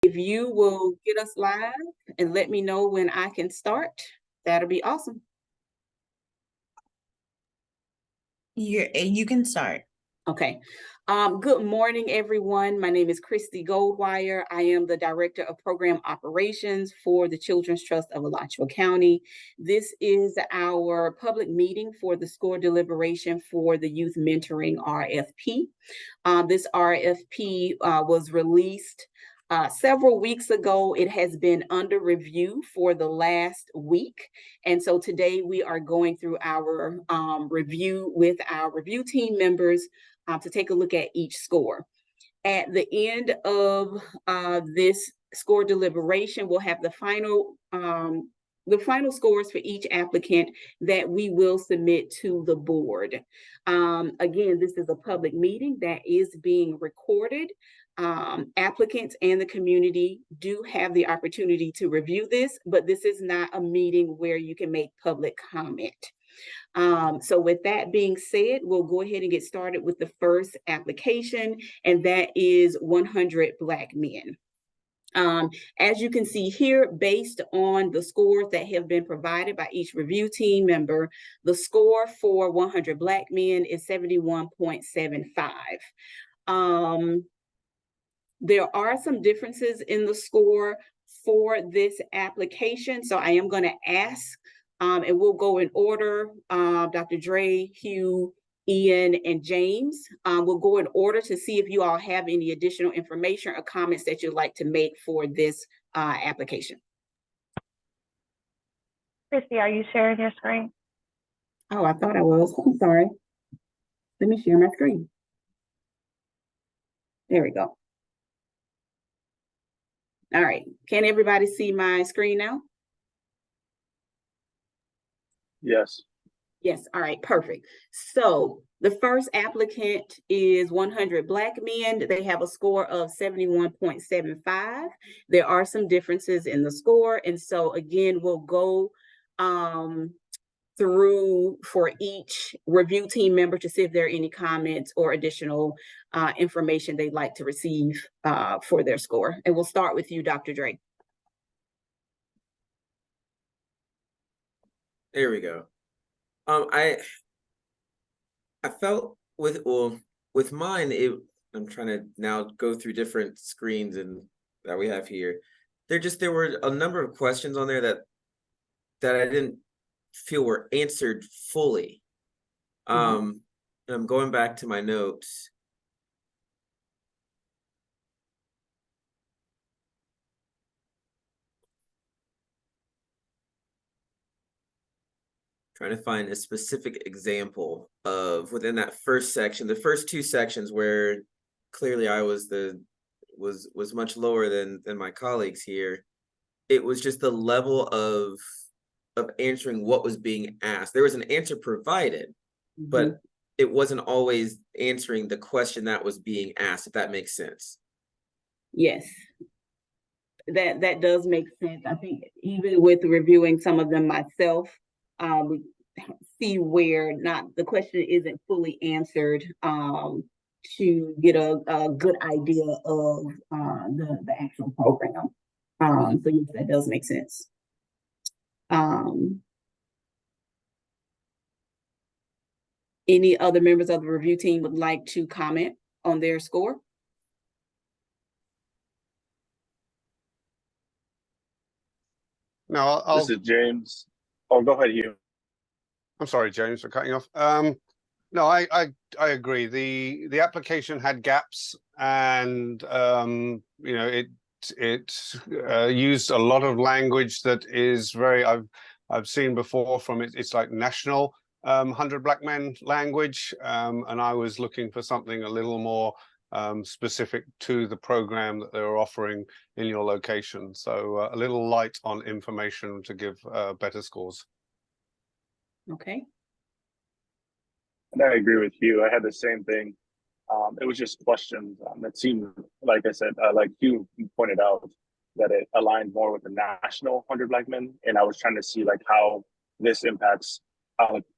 If you will get us live and let me know when I can start, that'll be awesome. You can start. Okay. Good morning, everyone. My name is Christy Goldwire. I am the Director of Program Operations for the Children's Trust of Alachua County. This is our public meeting for the score deliberation for the Youth Mentoring RFP. This RFP was released several weeks ago. It has been under review for the last week. And so today we are going through our review with our review team members to take a look at each score. At the end of this score deliberation, we'll have the final scores for each applicant that we will submit to the board. Again, this is a public meeting that is being recorded. Applicants and the community do have the opportunity to review this, but this is not a meeting where you can make public comment. So with that being said, we'll go ahead and get started with the first application, and that is 100 Black Men. As you can see here, based on the scores that have been provided by each review team member, the score for 100 Black Men is 71.75. There are some differences in the score for this application, so I am going to ask, and we'll go in order, Dr. Dre, Hugh, Ian, and James. We'll go in order to see if you all have any additional information or comments that you'd like to make for this application. Christy, are you sharing your screen? Oh, I thought I was. I'm sorry. Let me share my screen. There we go. All right. Can everybody see my screen now? Yes. Yes. All right. Perfect. So the first applicant is 100 Black Men. They have a score of 71.75. There are some differences in the score. And so again, we'll go through for each review team member to see if there are any comments or additional information they'd like to receive for their score. And we'll start with you, Dr. Dre. There we go. I felt with mine, I'm trying to now go through different screens and that we have here. There were a number of questions on there that I didn't feel were answered fully. And I'm going back to my notes. Trying to find a specific example of within that first section, the first two sections where clearly I was much lower than my colleagues here. It was just the level of answering what was being asked. There was an answer provided, but it wasn't always answering the question that was being asked, if that makes sense. Yes, that does make sense. I think even with reviewing some of them myself, we see where the question isn't fully answered to get a good idea of the actual program. So yes, that does make sense. Any other members of the review team would like to comment on their score? No, This is James. Oh, go ahead, Hugh. I'm sorry, James, for cutting you off. No, I agree. The application had gaps, and you know, it used a lot of language that is very I've seen before from it. It's like national 100 Black Men language, and I was looking for something a little more specific to the program that they were offering in your location. So a little light on information to give better scores. Okay. And I agree with you. I had the same thing. It was just questions that seemed, like I said, like you pointed out, that it aligned more with the national 100 Black Men. And I was trying to see like how this impacts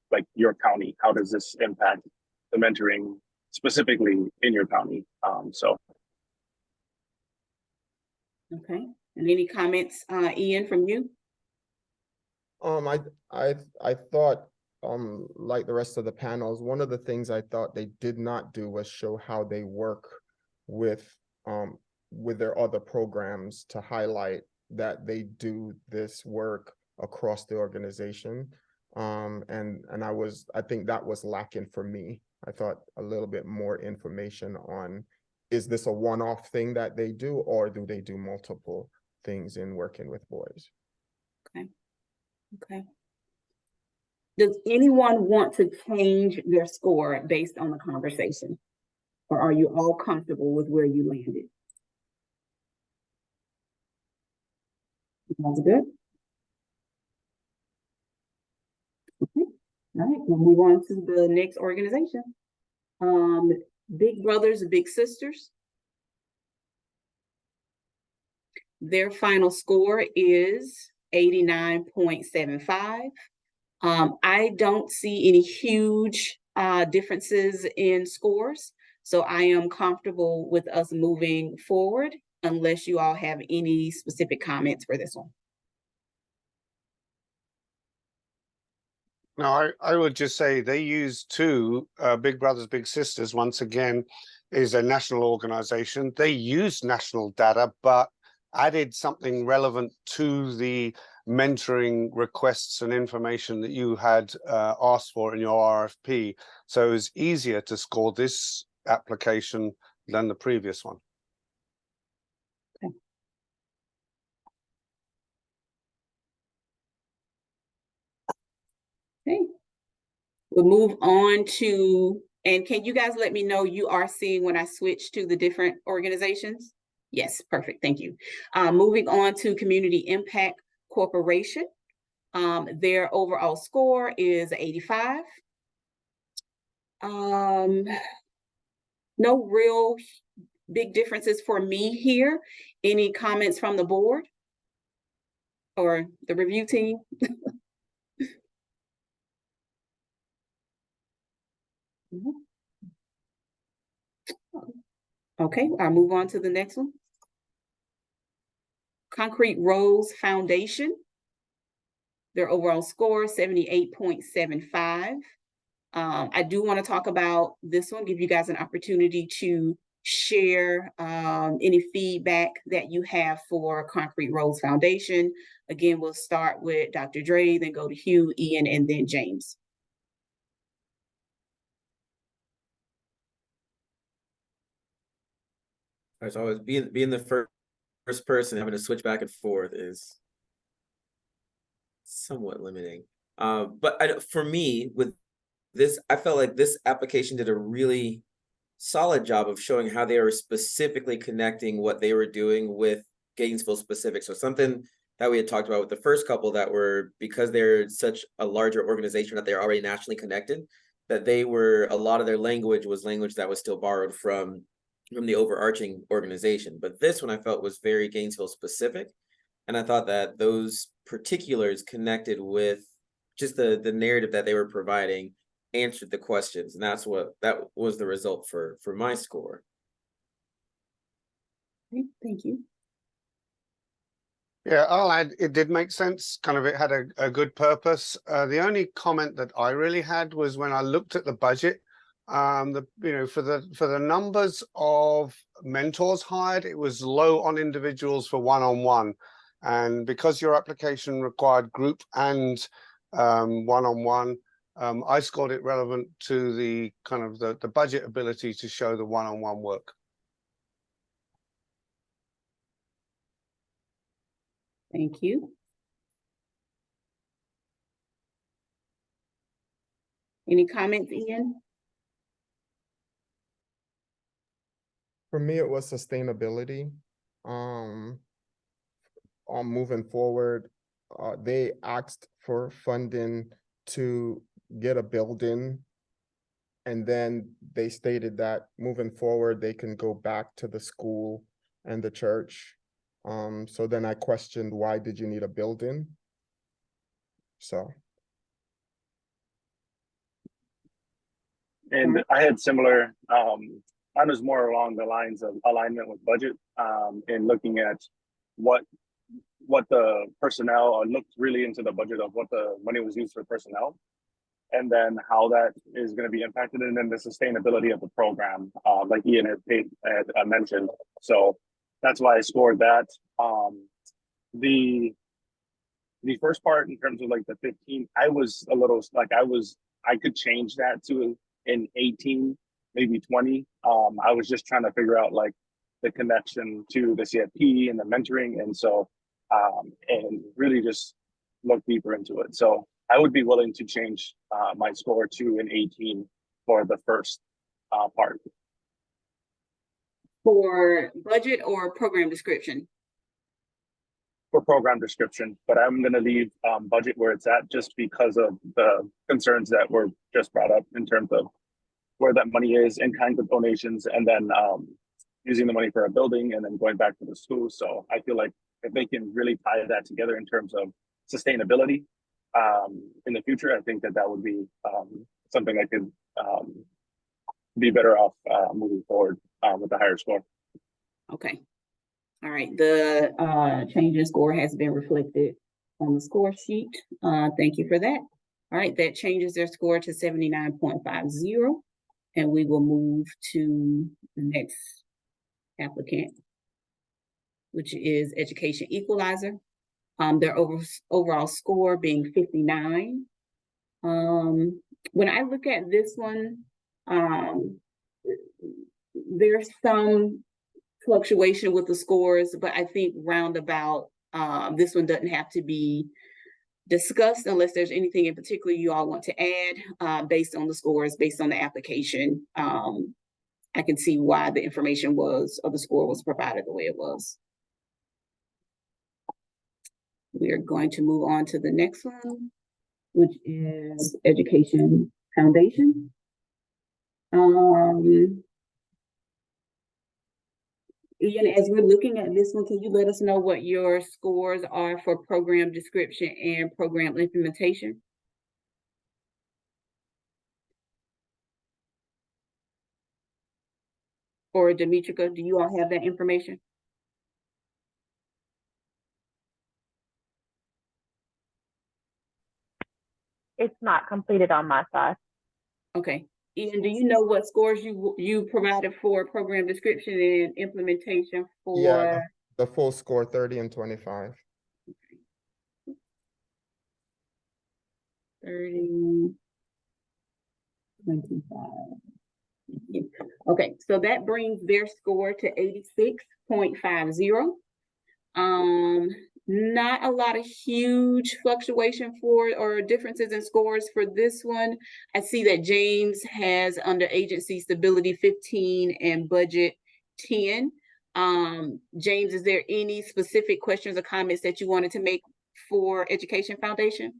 like your county. How does this impact the mentoring specifically in your county? So Okay, and any comments, Ian, from you? I thought, like the rest of the panels, one of the things I thought they did not do was show how they work with, with their other programs to highlight that they do this work across the organization. And I think that was lacking for me. I thought a little bit more information on, is this a one-off thing that they do, or do they do multiple things in working with boys? Okay. Does anyone want to change their score based on the conversation? Or are you all comfortable with where you landed? Sounds good. Okay. All right, we'll move on to the next organization. Big Brothers Big Sisters. Their final score is 89.75. I don't see any huge differences in scores, so I am comfortable with us moving forward unless you all have any specific comments for this one. No, I would just say they use two, Big Brothers Big Sisters, once again, is a national organization. They use national data, but added something relevant to the mentoring requests and information that you had asked for in your RFP. So it was easier to score this application than the previous one. Okay. We'll move on to, and can you guys let me know you are seeing when I switch to the different organizations? Yes, perfect, thank you. Moving on to Community Impact Corporation. Their overall score is 85. No real big differences for me here. Any comments from the board or the review team? Okay, I'll move on to the next one. Concrete Rose Foundation. Their overall score, 78.75. I do want to talk about this one, give you guys an opportunity to share any feedback that you have for Concrete Rose Foundation. Again, we'll start with Dr. Dre, then go to Hugh, Ian, and then James. As always, being the first person having to switch back and forth is somewhat limiting. But for me, with this, I felt like this application did a really solid job of showing how they were specifically connecting what they were doing with Gainesville specific. So something that we had talked about with the first couple that were, because they're such a larger organization that they're already nationally connected, that they were, a lot of their language was language that was still borrowed from the overarching organization. But this one I felt was very Gainesville specific. And I thought that those particulars connected with just the narrative that they were providing answered the questions. And that was the result for my score. Okay, thank you. Yeah, I'll add, it did make sense. Kind of, it had a good purpose. The only comment that I really had was when I looked at the budget, for the numbers of mentors hired, it was low on individuals for one-on-one. And because your application required group and one-on-one, I scored it relevant to the kind of the budget ability to show the one-on-one work. Thank you. Any comments, Ian? For me, it was sustainability. On moving forward, they asked for funding to get a building, and then they stated that moving forward, they can go back to the school and the church. So then I questioned, why did you need a building? So. And I had similar, mine was more along the lines of alignment with budget, and looking at what the personnel, or looked really into the budget of what the money was used for personnel, and then how that is going to be impacted, and then the sustainability of the program, like Ian had mentioned. So that's why I scored that. The first part, in terms of like the 15, I was a little like I could change that to an 18, maybe 20. I was just trying to figure out like the connection to the CFP and the mentoring, and so and really just look deeper into it. So I would be willing to change my score to an 18 for the first part. For budget or program description? For program description, but I'm going to leave budget where it's at, just because of the concerns that were just brought up in terms of where that money is, in kinds of donations, and then using the money for a building and then going back to the school. So I feel like if they can really tie that together in terms of sustainability in the future, I think that would be something I could be better off moving forward with the higher score. Okay. All right, the change in score has been reflected on the score sheet. Thank you for that. All right, that changes their score to 79.50. And we will move to the next applicant, which is Education Equalizer. Their overall score being 59. When I look at this one, there's some fluctuation with the scores, but I think roundabout, this one doesn't have to be discussed unless there's anything in particular you all want to add based on the scores, based on the application. I can see why the information was, or the score was provided the way it was. We are going to move on to the next one, which is Education Foundation. Ian, as we're looking at this one, can you let us know what your scores are for program description and program implementation? Or Demetrica, do you all have that information? It's not completed on my side. Okay. Ian, do you know what scores you provided for program description and implementation for? Yeah, the full score, 30 and 25. 30, 25. Okay, so that brings their score to 86.50. Not a lot of huge fluctuation for or differences in scores for this one. I see that James has under agency stability 15 and budget 10. James, is there any specific questions or comments that you wanted to make for Education Foundation?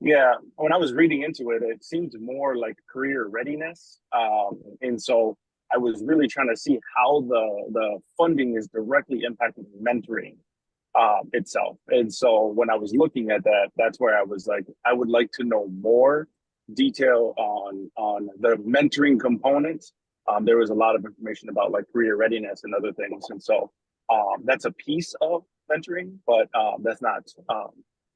Yeah, when I was reading into it, it seemed more like career readiness. And so I was really trying to see how the funding is directly impacting mentoring itself. And so when I was looking at that, that's where I was like, I would like to know more detail on the mentoring components. There was a lot of information about like career readiness and other things. And so that's a piece of mentoring, but that's not,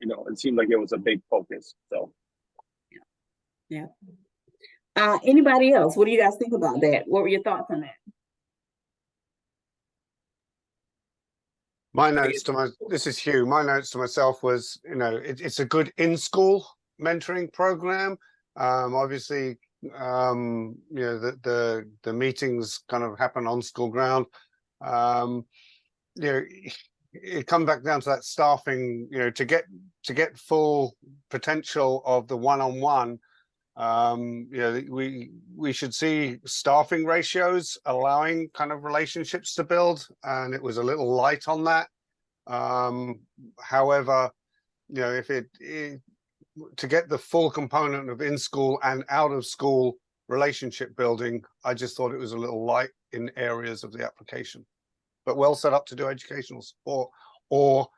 you know, it seemed like it was a big focus. So yeah. Anybody else? What do you guys think about that? What were your thoughts on that? My notes to this is Hugh. My notes to myself was, you know, it's a good in-school mentoring program. Obviously, you know, the meetings kind of happen on school ground. You know, it comes back down to that staffing, you know, to get full potential of the one-on-one. You know, we should see staffing ratios allowing kind of relationships to build, and it was a little light on that. However, you know, if to get the full component of in-school and out-of-school relationship building, I just thought it was a little light in areas of the application, but well set up to do educational support, or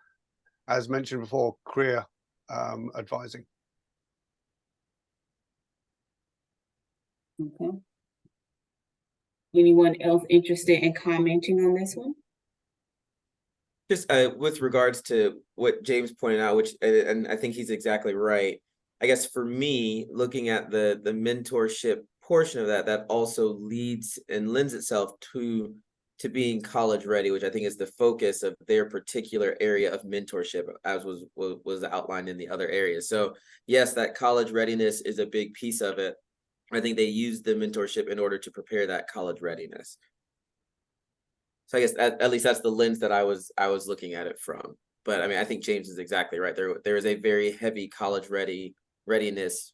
as mentioned before, career advising. Okay. Anyone else interested in commenting on this one? Just with regards to what James pointed out, which and I think he's exactly right. I guess for me, looking at the mentorship portion of that, that also leads and lends itself to being college ready, which I think is the focus of their particular area of mentorship, as was outlined in the other areas. So yes, that college readiness is a big piece of it. I think they use the mentorship in order to prepare that college readiness. So I guess at least that's the lens that I was looking at it from. But I mean, I think James is exactly right. There is a very heavy college readiness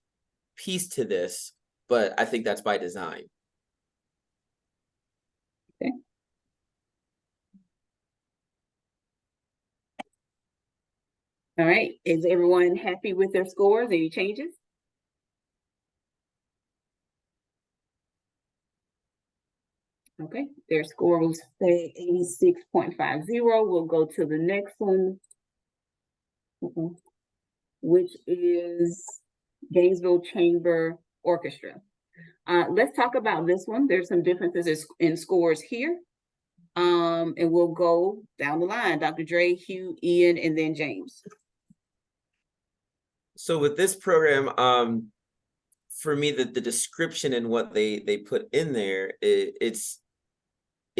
piece to this, but I think that's by design. Okay. All right, is everyone happy with their scores? Any changes? Okay, their score will say 86.50. We'll go to the next one, which is Gainesville Chamber Orchestra. Let's talk about this one. There's some differences in scores here. And we'll go down the line, Dr. Dre, Hugh, Ian, and then James. So with this program, for me, the description and what they put in there, it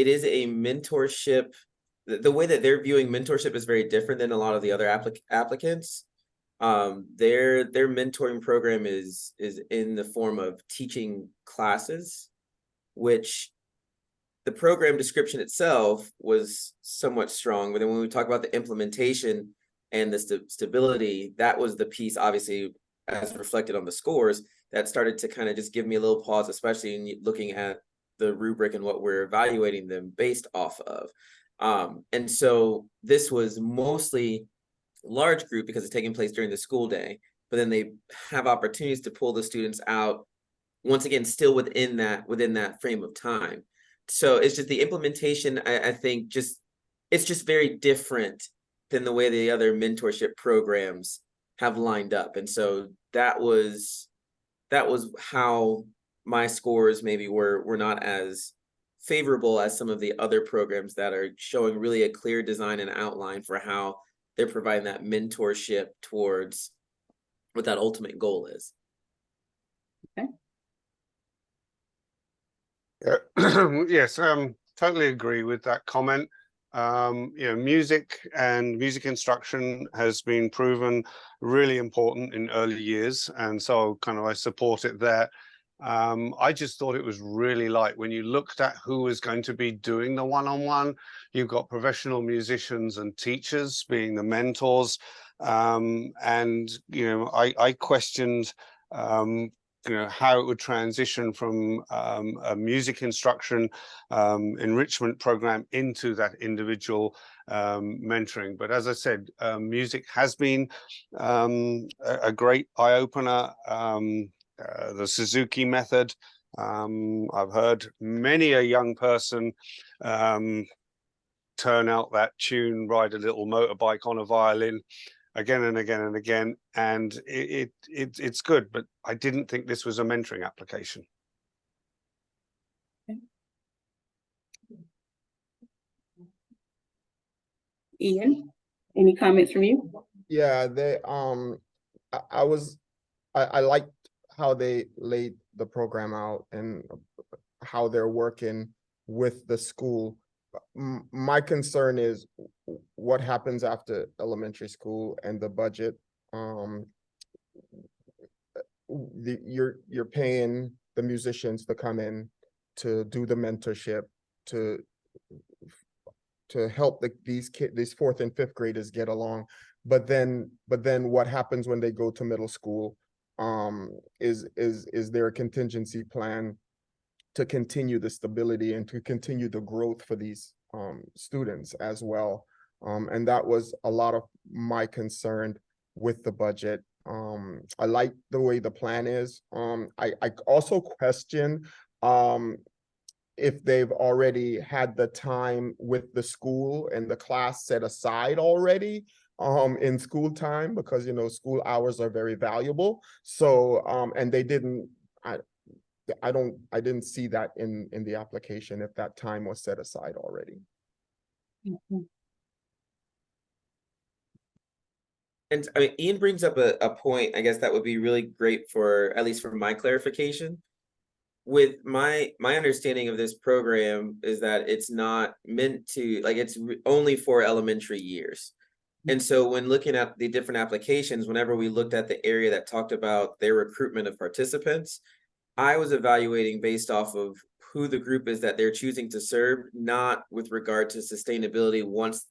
is a mentorship. The way that they're viewing mentorship is very different than a lot of the other applicants. Their mentoring program is in the form of teaching classes, which the program description itself was somewhat strong. But then when we talk about the implementation and the stability, that was the piece, obviously, as reflected on the scores, that started to kind of just give me a little pause, especially in looking at the rubric and what we're evaluating them based off of. And so this was mostly large group because it's taking place during the school day, but then they have opportunities to pull the students out, once again, still within that frame of time. So it's just the implementation, I think it's just very different than the way the other mentorship programs have lined up. And so that was how my scores maybe were not as favorable as some of the other programs that are showing really a clear design and outline for how they're providing that mentorship towards what that ultimate goal is. Okay. Yes, totally agree with that comment. Music and music instruction has been proven really important in early years, and so kind of I support it there. I just thought it was really light. When you looked at who was going to be doing the one-on-one, you've got professional musicians and teachers being the mentors. And, I questioned, how it would transition from a music instruction enrichment program into that individual mentoring. But as I said, music has been a great eye-opener. The Suzuki method. I've heard many a young person turn out that tune, ride a little motorbike on a violin again and again and again, and it's good, but I didn't think this was a mentoring application. Okay. Ian, any comments from you? Yeah, I liked how they laid the program out and how they're working with the school. My concern is what happens after elementary school and the budget. You're paying the musicians to come in to do the mentorship, to help these fourth and fifth graders get along. But then what happens when they go to middle school? Is there a contingency plan to continue the stability and to continue the growth for these students as well? And that was a lot of my concern with the budget. I like the way the plan is. I also question if they've already had the time with the school and the class set aside already in school time, because school hours are very valuable. So and they didn't, I didn't see that in the application if that time was set aside already. Mhm. And I mean, Ian brings up a point, I guess that would be really great for, at least for my clarification. With my understanding of this program is that it's not meant to, like, it's only for elementary years. And so when looking at the different applications, whenever we looked at the area that talked about their recruitment of participants, I was evaluating based off of who the group is that they're choosing to serve, not with regard to sustainability once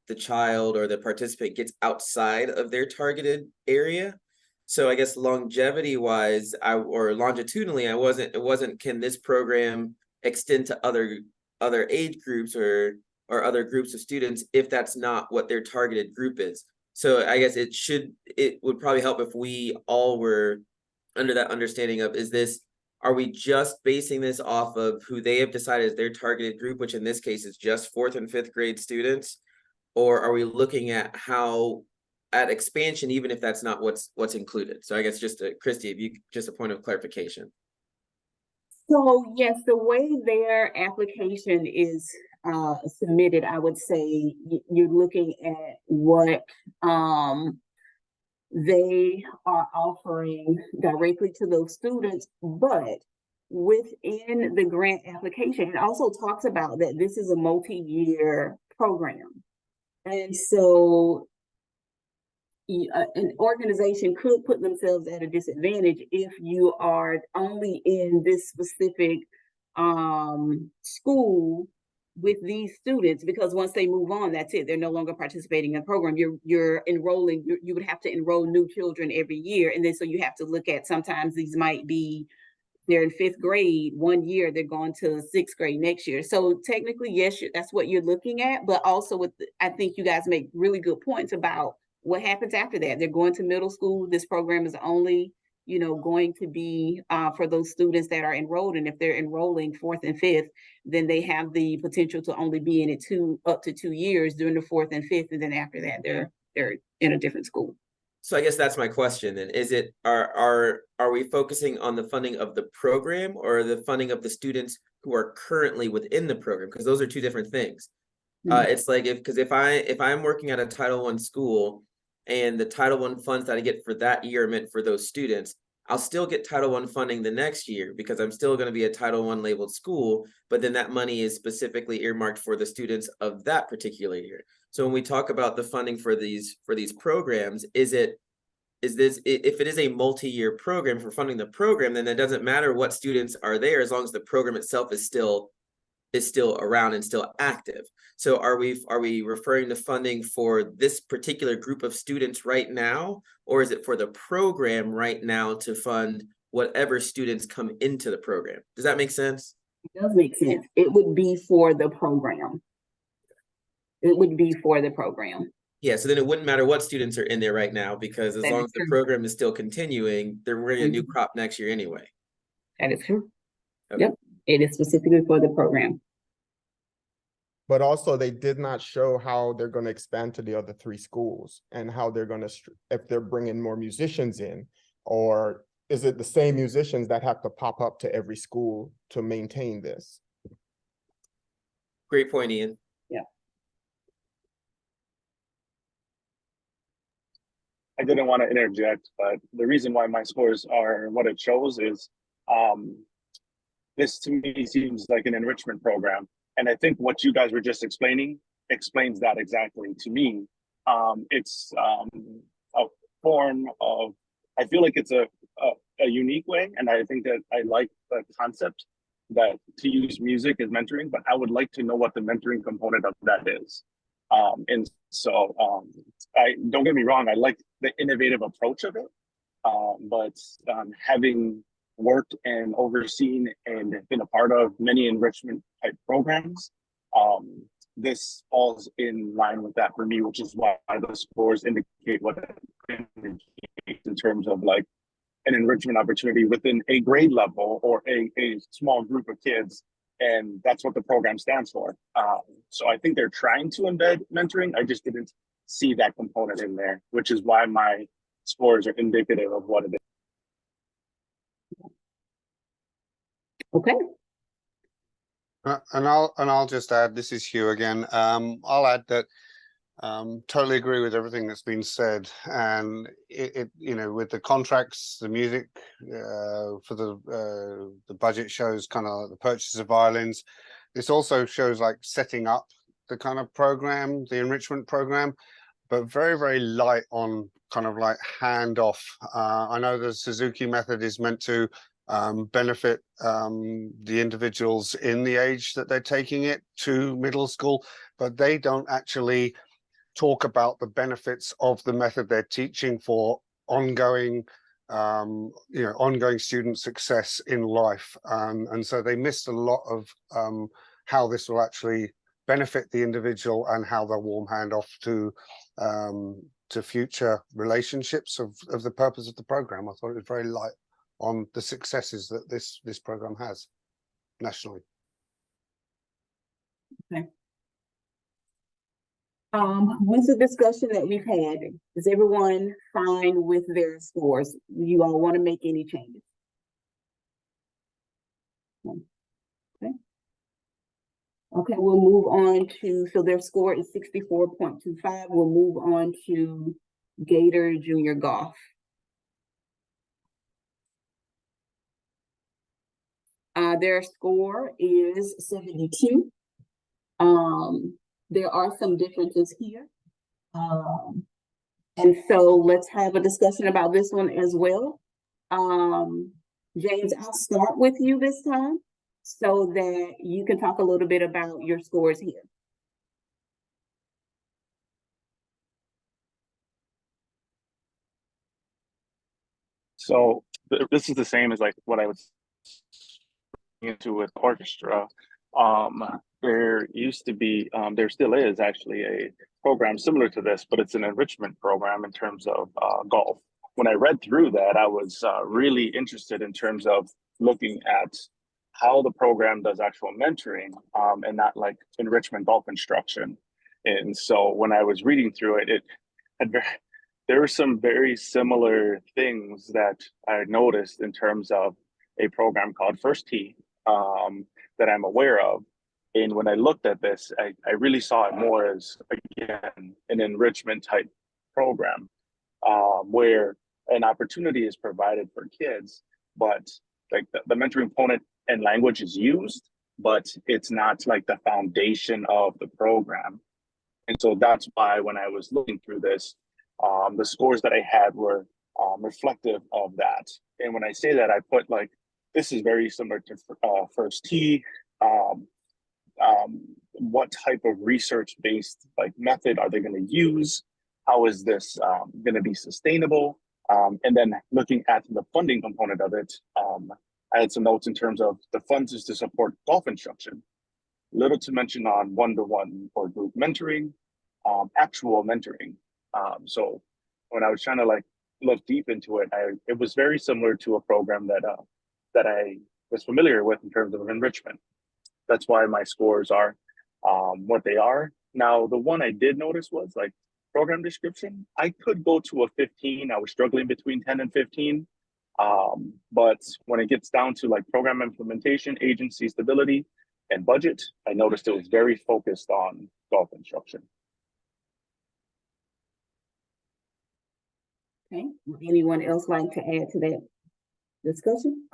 the child or the participant gets outside of their targeted area. So I guess longevity wise, or longitudinally, it wasn't can this program extend to other age groups or other groups of students if that's not what their targeted group is. So I guess it would probably help if we all were under that understanding of, are we just basing this off of who they have decided is their targeted group, which in this case is just 4th and 5th grade students? Or are we looking at at expansion, even if that's not what's included? So I guess Christy, if you just a point of clarification. So yes, the way their application is submitted, I would say you're looking at what they are offering directly to those students, but within the grant application, it also talks about that this is a multi-year program. And so an organization could put themselves at a disadvantage if you are only in this specific school with these students, because once they move on, that's it. They're no longer participating in the program. You're enrolling, you would have to enroll new children every year. And then so you have to look at, sometimes these might be, they're in 5th grade one year, they're going to 6th grade next year. So technically, yes, that's what you're looking at. But also I think you guys make really good points about what happens after that. They're going to middle school. This program is only, going to be for those students that are enrolled. And if they're enrolling 4th and 5th, then they have the potential to only be in it up to 2 years during the 4th and 5th. And then after that, they're in a different school. So I guess that's my question. And is it, are we focusing on the funding of the program or the funding of the students who are currently within the program? Because those are two different things. It's like if I'm working at a Title I school and the Title I funds that I get for that year are meant for those students, I'll still get Title I funding the next year because I'm still going to be a Title I labeled school, but then that money is specifically earmarked for the students of that particular year. So when we talk about the funding for these programs, if it is a multi-year program for funding the program, then it doesn't matter what students are there as long as the program itself is still around and still active. So are we referring to funding for this particular group of students right now, or is it for the program right now to fund whatever students come into the program? Does that make sense? It does make sense. It would be for the program. It would be for the program. Yeah, so then it wouldn't matter what students are in there right now, because as long as the program is still continuing, they're wearing a new crop next year anyway. That is true. Okay. Yep, it is specifically for the program. But also they did not show how they're going to expand to the other 3 schools and how they're going to, if they're bringing more musicians in, or is it the same musicians that have to pop up to every school to maintain this? Great point, Ian. Yeah. I didn't want to interject, but the reason why my scores are what it shows is this to me seems like an enrichment program. And I think what you guys were just explaining explains that exactly to me. It's a form of, I feel like it's a unique way. And I think that I like the concept that to use music as mentoring, but I would like to know what the mentoring component of that is. And so I don't get me wrong, I like the innovative approach of it. But having worked and overseen and been a part of many enrichment type programs, this falls in line with that for me, which is why the scores indicate what it indicates in terms of like an enrichment opportunity within a grade level or a small group of kids. And that's what the program stands for. So I think they're trying to embed mentoring. I just didn't see that component in there, which is why my scores are indicative of what it is. Okay, And I'll just add, this is Hugh again. I'll add that totally agree with everything that's been said, and it you know, with the contracts, the music for the budget shows kind of the purchase of violins. This also shows like setting up the kind of program, the enrichment program, but very, very light on kind of like handoff. I know the Suzuki method is meant to benefit the individuals in the age that they're taking it to middle school, but they don't actually talk about the benefits of the method they're teaching for ongoing ongoing student success in life, and so they missed a lot of how this will actually benefit the individual and how they'll warm hand off to future relationships of the purpose of the program. I thought it was very light on the successes that this program has nationally. With the discussion that we've had, is everyone fine with their scores? You all want to make any changes? Okay. Okay, we'll move on to, so their score is 64.25. We'll move on to Gator Junior Golf. Their score is 72. There are some differences here. And so let's have a discussion about this one as well. James, I'll start with you this time so that you can talk a little bit about your scores here. So this is the same as like what I was into with orchestra. There used to be, there still is actually a program similar to this, but it's an enrichment program in terms of golf. When I read through that, I was really interested in terms of looking at how the program does actual mentoring and not like enrichment golf instruction. And so when I was reading through it, there were some very similar things that I noticed in terms of a program called First Tee that I'm aware of. And when I looked at this, I really saw it more as, again, an enrichment type program where an opportunity is provided for kids, but like the mentoring component and language is used, but it's not like the foundation of the program. And so that's why when I was looking through this, the scores that I had were reflective of that. And when I say that, I put like, this is very similar to First Tee. What type of research-based like method are they going to use? How is this going to be sustainable? And then looking at the funding component of it, I had some notes in terms of the funds is to support golf instruction. Little to mention on one-to-one or group mentoring, actual mentoring. So when I was trying to like look deep into it, it was very similar to a program that I was familiar with in terms of enrichment. That's why my scores are what they are. Now, the one I did notice was like program description. I could go to a 15. I was struggling between 10 and 15. But when it gets down to like program implementation, agency stability, and budget, I noticed it was very focused on golf instruction. Okay, would anyone else like to add to that discussion?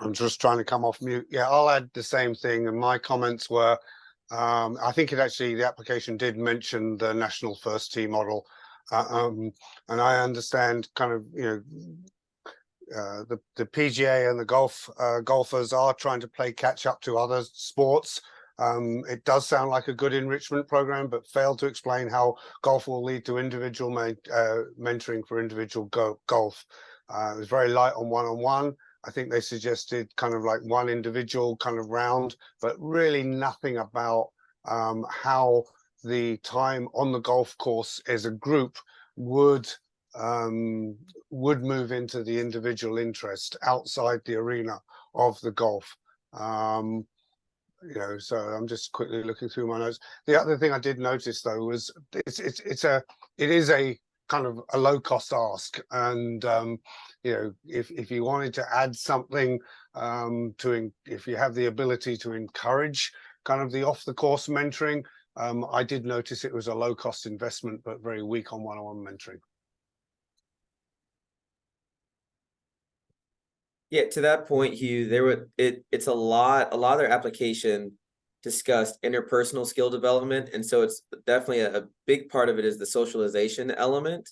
I'm just trying to come off mute. Yeah, I'll add the same thing. And my comments were, I think the application did mention the National First Tee model. And I understand kind of, the PGA and the golfers are trying to play catch up to other sports. It does sound like a good enrichment program, but failed to explain how golf will lead to individual mentoring for individual golf. It was very light on one-on-one. I think they suggested kind of like one individual kind of round, but really nothing about how the time on the golf course as a group would move into the individual interest outside the arena of the golf. So I'm just quickly looking through my notes. The other thing I did notice though was it is a kind of a low cost ask. And, you know, if you wanted to add something if you have the ability to encourage kind of the off the course mentoring, I did notice it was a low cost investment, but very weak on one-on-one mentoring. Yeah, to that point, Hugh, it's a lot of their application discussed interpersonal skill development. And so it's definitely a big part of it is the socialization element.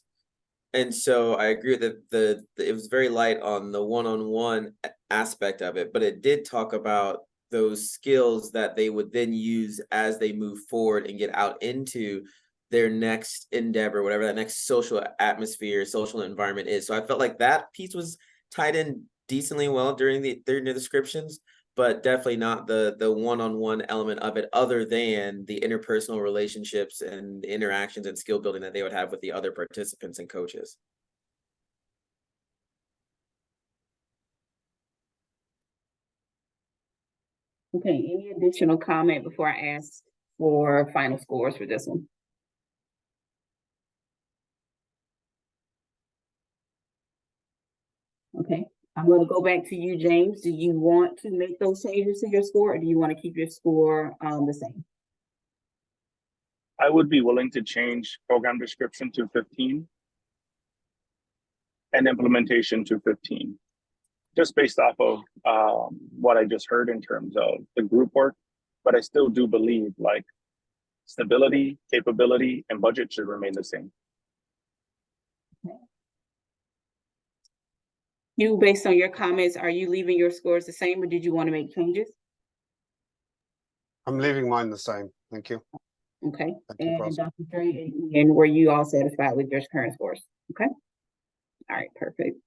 And so I agree that it was very light on the one-on-one aspect of it, but it did talk about those skills that they would then use as they move forward and get out into their next endeavor, whatever that next social atmosphere, social environment is. So I felt like that piece was tied in decently well during the descriptions, but definitely not the one-on-one element of it, other than the interpersonal relationships and the interactions and skill building that they would have with the other participants and coaches. Okay, any additional comment before I ask for final scores for this one? Okay, I'm going to go back to you, James. Do you want to make those changes to your score, or do you want to keep your score the same? I would be willing to change program description to 15 and implementation to 15, just based off of what I just heard in terms of the group work. But I still do believe like stability, capability, and budget should remain the same. You, based on your comments, are you leaving your scores the same, or did you want to make changes? I'm leaving mine the same. Thank you. Okay, Thank you, and Ross. Dr. Dre and Ian, were you all satisfied with your current scores? Okay, all right, perfect.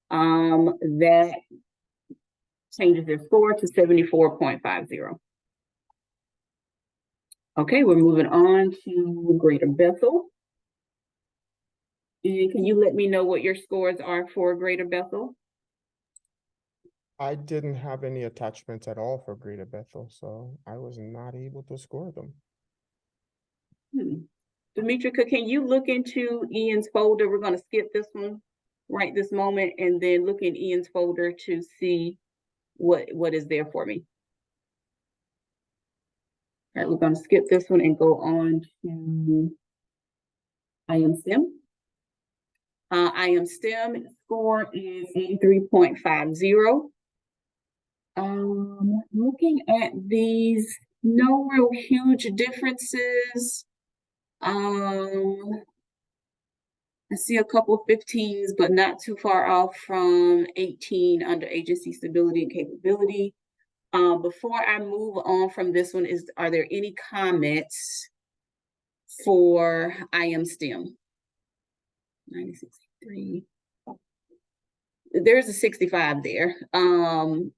That changes their score to 74.50. Okay, we're moving on to Greater Bethel. And can you let me know what your scores are for Greater Bethel? I didn't have any attachments at all for Greater Bethel, so I was not able to score them. Demetrica, can you look into Ian's folder? We're going to skip this one right this moment and then look in Ian's folder to see what is there for me. All right, we're going to skip this one and go on to IM STEM. IM STEM score is 83.50. Looking at these, no real huge differences. I see a couple of 15s, but not too far off from 18 under agency stability and capability. Before I move on from this one, are there any comments for IM STEM? 96.3. There's a 65 there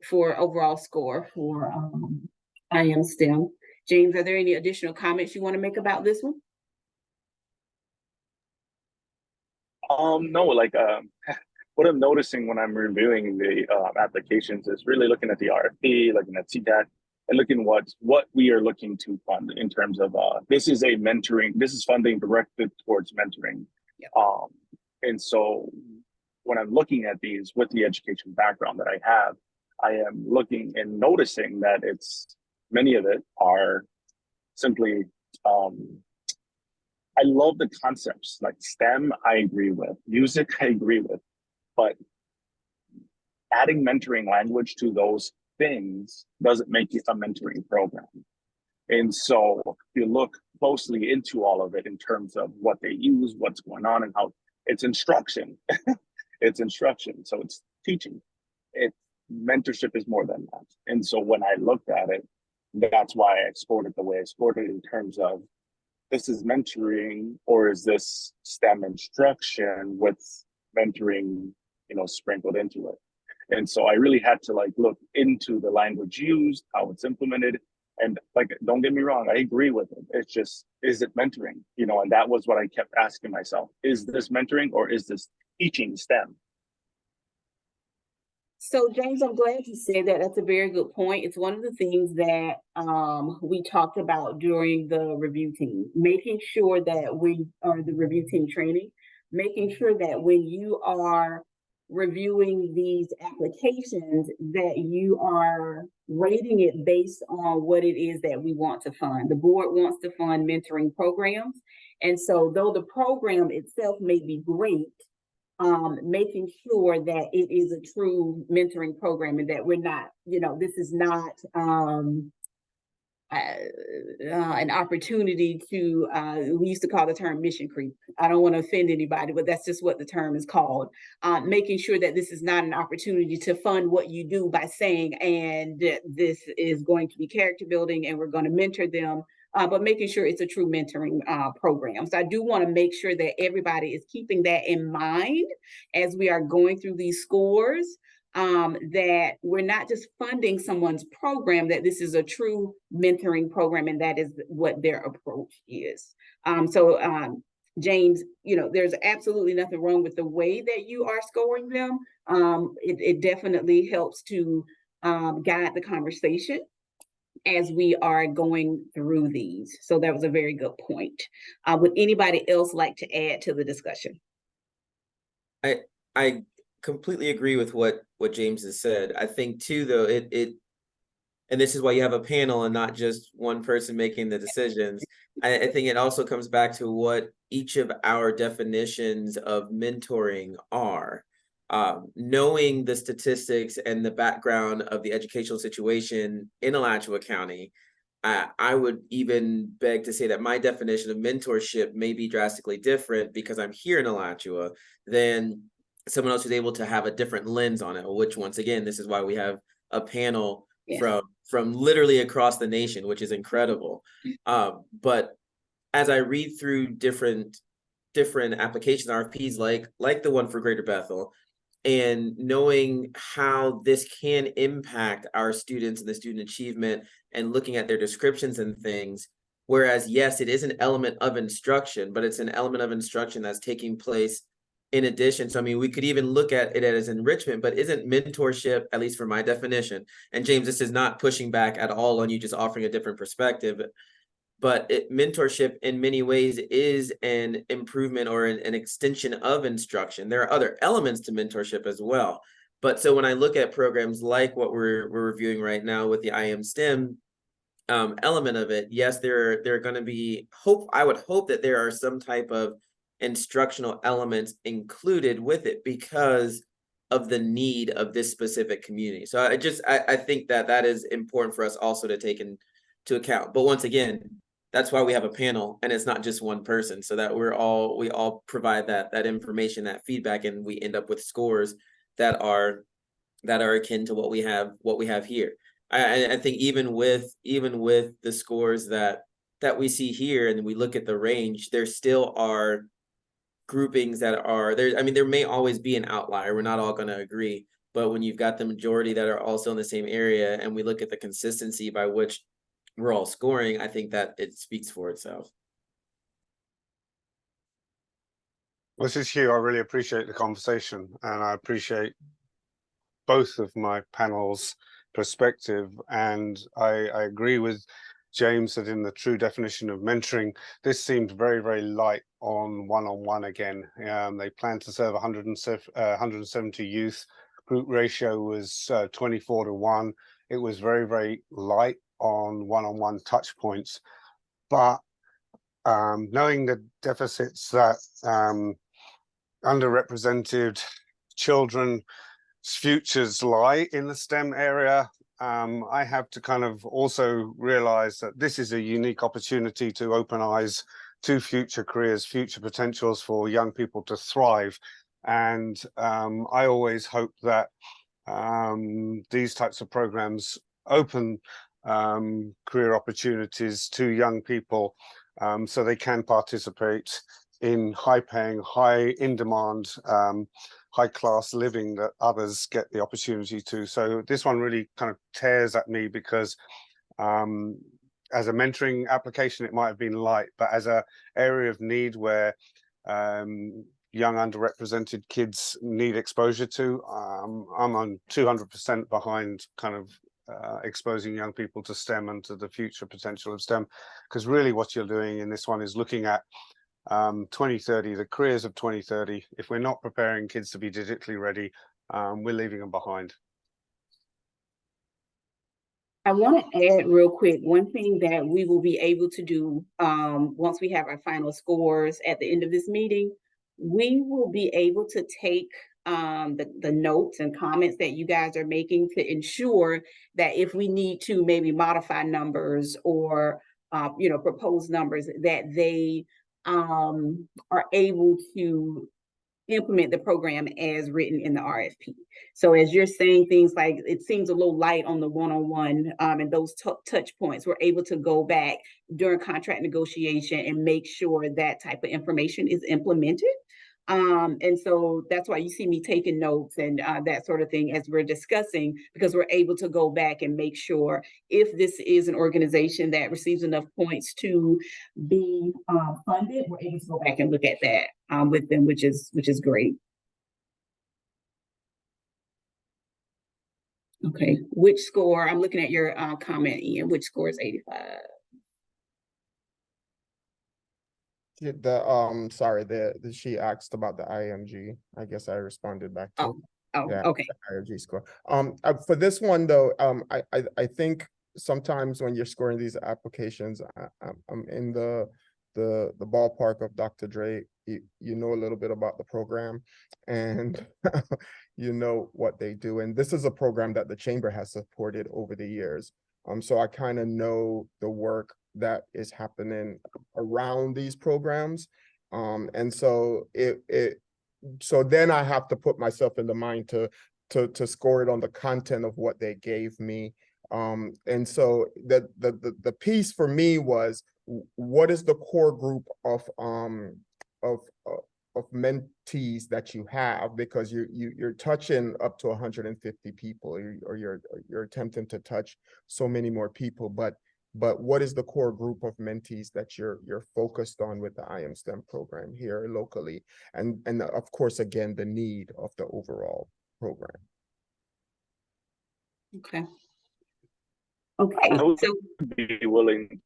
for overall score for IM STEM. James, are there any additional comments you want to make about this one? No, like what I'm noticing when I'm reviewing the applications is really looking at the RFP, looking at CTAC, and looking what we are looking to fund in terms of this is funding directed towards mentoring. Yep. And so when I'm looking at these with the education background that I have, I am looking and noticing that many of it are simply I love the concepts like STEM, I agree with. Music, I agree with. But adding mentoring language to those things doesn't make it a mentoring program. And so if you look closely into all of it in terms of what they use, what's going on, and how it's instruction. It's instruction. So it's teaching. Mentorship is more than that. And so when I looked at it, that's why I scored it the way I scored it in terms of this is mentoring, or is this STEM instruction with mentoring, sprinkled into it? And so I really had to look into the language used, how it's implemented. And don't get me wrong, I agree with it. It's just, is it mentoring? And that was what I kept asking myself. Is this mentoring or is this teaching STEM? So James, I'm glad you said that. That's a very good point. It's one of the things that we talked about during the review team, making sure that the review team training, making sure that when you are reviewing these applications, that you are rating it based on what it is that we want to fund. The board wants to fund mentoring programs. And so though the program itself may be great, making sure that it is a true mentoring program and that we're not, this is not an opportunity to, we used to call the term mission creep. I don't want to offend anybody, but that's just what the term is called. Making sure that this is not an opportunity to fund what you do by saying, and this is going to be character building and we're going to mentor them. But making sure it's a true mentoring program. So I do want to make sure that everybody is keeping that in mind as we are going through these scores, that we're not just funding someone's program, that this is a true mentoring program, and that is what their approach is. James, there's absolutely nothing wrong with the way that you are scoring them. It definitely helps to guide the conversation as we are going through these. So that was a very good point. Would anybody else like to add to the discussion? I completely agree with what James has said. I think too, though, and this is why you have a panel and not just one person making the decisions. I think it also comes back to what each of our definitions of mentoring are. Knowing the statistics and the background of the educational situation in Alachua County, I would even beg to say that my definition of mentorship may be drastically different because I'm here in Alachua than someone else who's able to have a different lens on it, which once again, this is why we have a panel from literally across the nation, which is incredible. But as I read through different application RFPs like the one for Greater Bethel, and knowing how this can impact our students and the student achievement and looking at their descriptions and things, whereas yes, it is an element of instruction, but it's an element of instruction that's taking place in addition. So, I mean, we could even look at it as enrichment, but isn't mentorship, at least for my definition, and James, this is not pushing back at all on you, just offering a different perspective, but mentorship in many ways is an improvement or an extension of instruction. There are other elements to mentorship as well. But so when I look at programs like what we're reviewing right now with the IM STEM element of it, yes, there are going to be I would hope that there are some type of instructional elements included with it because of the need of this specific community. So I think that is important for us also to take into account. But once again, that's why we have a panel and it's not just one person, so that we all provide that information, that feedback, and we end up with scores that are akin to what we have here. I think even with the scores that we see here, and we look at the range, there still are groupings that are there. I mean, there may always be an outlier. We're not all going to agree, but when you've got the majority that are also in the same area, and we look at the consistency by which we're all scoring, I think that it speaks for itself. This is Hugh. I really appreciate the conversation, and I appreciate both of my panel's perspective. And I agree with James that in the true definition of mentoring, this seemed very, very light on one-on-one again. They plan to serve 170 youth. Group ratio was 24-1. It was very, very light on one-on-one touch points. But knowing the deficits that underrepresented children's futures lie in the STEM area, I have to kind of also realize that this is a unique opportunity to open eyes to future careers, future potentials for young people to thrive. And I always hope that these types of programs open career opportunities to young people, so they can participate in high-paying, high-in-demand, high-class living that others get the opportunity to. So this one really kind of tears at me because as a mentoring application, it might have been light, but as an area of need where young underrepresented kids need exposure to, I'm on 200% behind kind of exposing young people to STEM and to the future potential of STEM, because really what you're doing in this one is looking at 2030, the careers of 2030. If we're not preparing kids to be digitally ready, we're leaving them behind. I want to add real quick, one thing that we will be able to do once we have our final scores at the end of this meeting, we will be able to take the notes and comments that you guys are making to ensure that if we need to maybe modify numbers or propose numbers, that they are able to implement the program as written in the RFP. So as you're saying things like, it seems a little light on the one-on-one and those touch points, we're able to go back during contract negotiation and make sure that type of information is implemented. And so that's why you see me taking notes and that sort of thing as we're discussing, because we're able to go back and make sure if this is an organization that receives enough points to be funded, we're able to go back and look at that with them, which is great. Okay, which score? I'm looking at your comment, Ian. Which score is 85? Sorry, she asked about the IMG. I guess I responded back to. Yeah, Okay. IMG score. For this one though, I think sometimes when you're scoring these applications, I'm in the ballpark of Dr. Dre. You know a little bit about the program, and you know what they do. And this is a program that the chamber has supported over the years. So I kind of know the work that is happening around these programs. And so so then I have to put myself in the mind to score it on the content of what they gave me. And so the piece for me was, what is the core group of mentees that you have, because you're touching up to 150 people, or you're attempting to touch so many more people, but what is the core group of mentees that you're focused on with the IMSTEM program here locally, and of course again the need of the overall program. Okay. I would So be willing to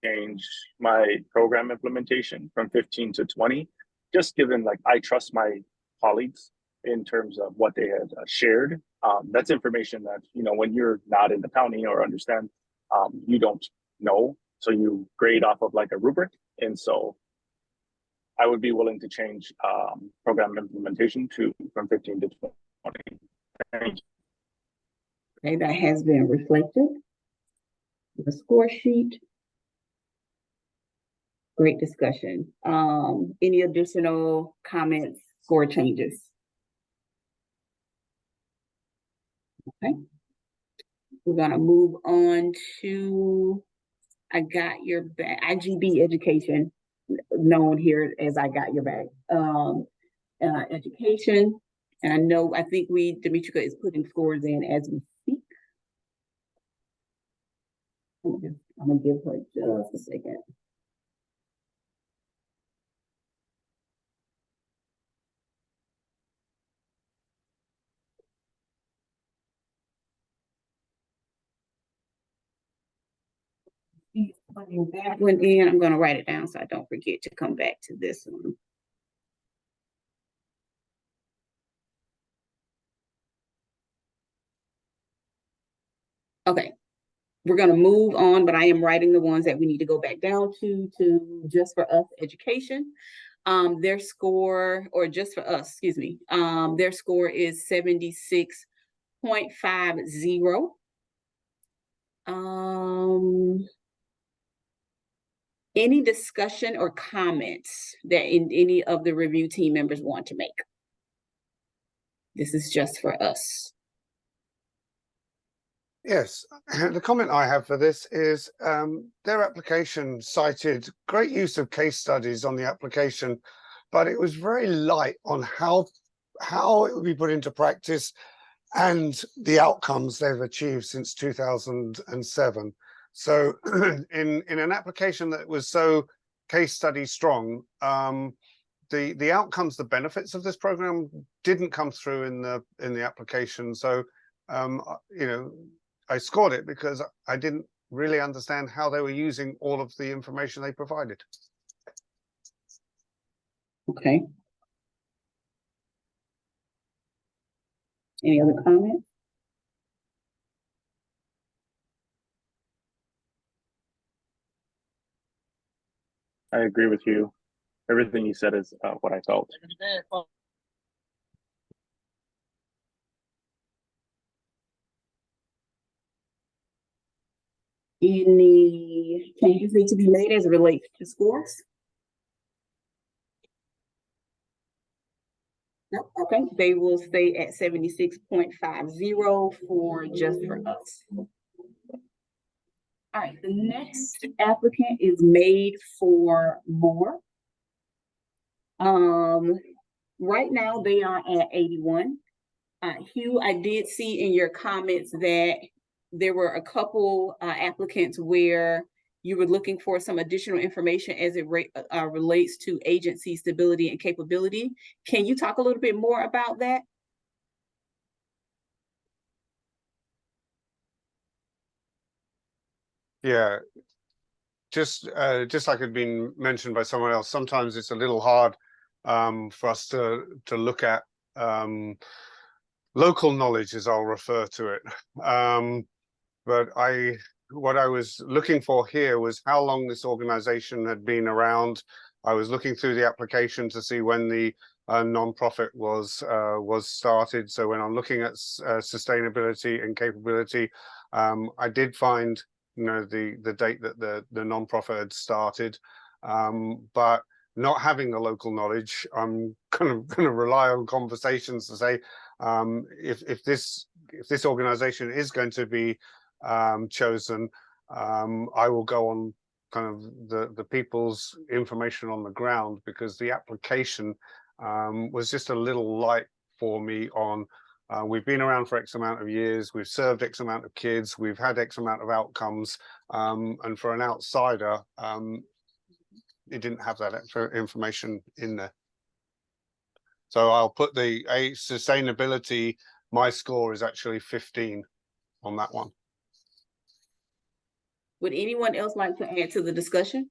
change my program implementation from 15 to 20, just given like I trust my colleagues in terms of what they had shared. That's information that, when you're not in the county or understand, you don't know. So you grade off of like a rubric. And so I would be willing to change program implementation from 15 to 20. Thank you. okay, that has been reflected. The score sheet. Great discussion. Any additional comments, score changes? Okay. We're gonna move on to I got your back. IGB education, known here as I got your back. Education, and I think Demetrica is putting scores in as we speak. I'm gonna give her just a second. Putting that one in, I'm going to write it down so I don't forget to come back to this one. Okay, we're going to move on, but I am writing the ones that we need to go back down to just for us education. Their score, or just for us, excuse me, their score is 76.50. Any discussion or comments that any of the review team members want to make? This is just for us. Yes, the comment I have for this is their application cited great use of case studies on the application, but it was very light on how it would be put into practice and the outcomes they've achieved since 2007. So in an application that was so case study strong, the outcomes, the benefits of this program didn't come through in the application. So I scored it because I didn't really understand how they were using all of the information they provided. Okay. Any other comments? I agree with you. Everything you said is what I felt. Any changes need to be made as it relates to scores? No, okay, they will stay at 76.50 for just for us. All right, the next applicant is Made for More. Right now they are at 81. Hugh, I did see in your comments that there were a couple applicants where you were looking for some additional information as it relates to agency stability and capability. Can you talk a little bit more about that? Yeah, just like had been mentioned by someone else, sometimes it's a little hard for us to look at local knowledge, as I'll refer to it. But what I was looking for here was how long this organization had been around. I was looking through the application to see when the nonprofit was started. So when I'm looking at sustainability and capability, I did find, you know, the date that the nonprofit had started, but not having the local knowledge, I'm going to rely on conversations to say, if this organization is going to be chosen, I will go on kind of the people's information on the ground, because the application was just a little light for me on we've been around for X amount of years, we've served X amount of kids, we've had X amount of outcomes, and for an outsider, it didn't have that extra information in there. So I'll put the sustainability, my score is actually 15 on that one. Would anyone else like to add to the discussion?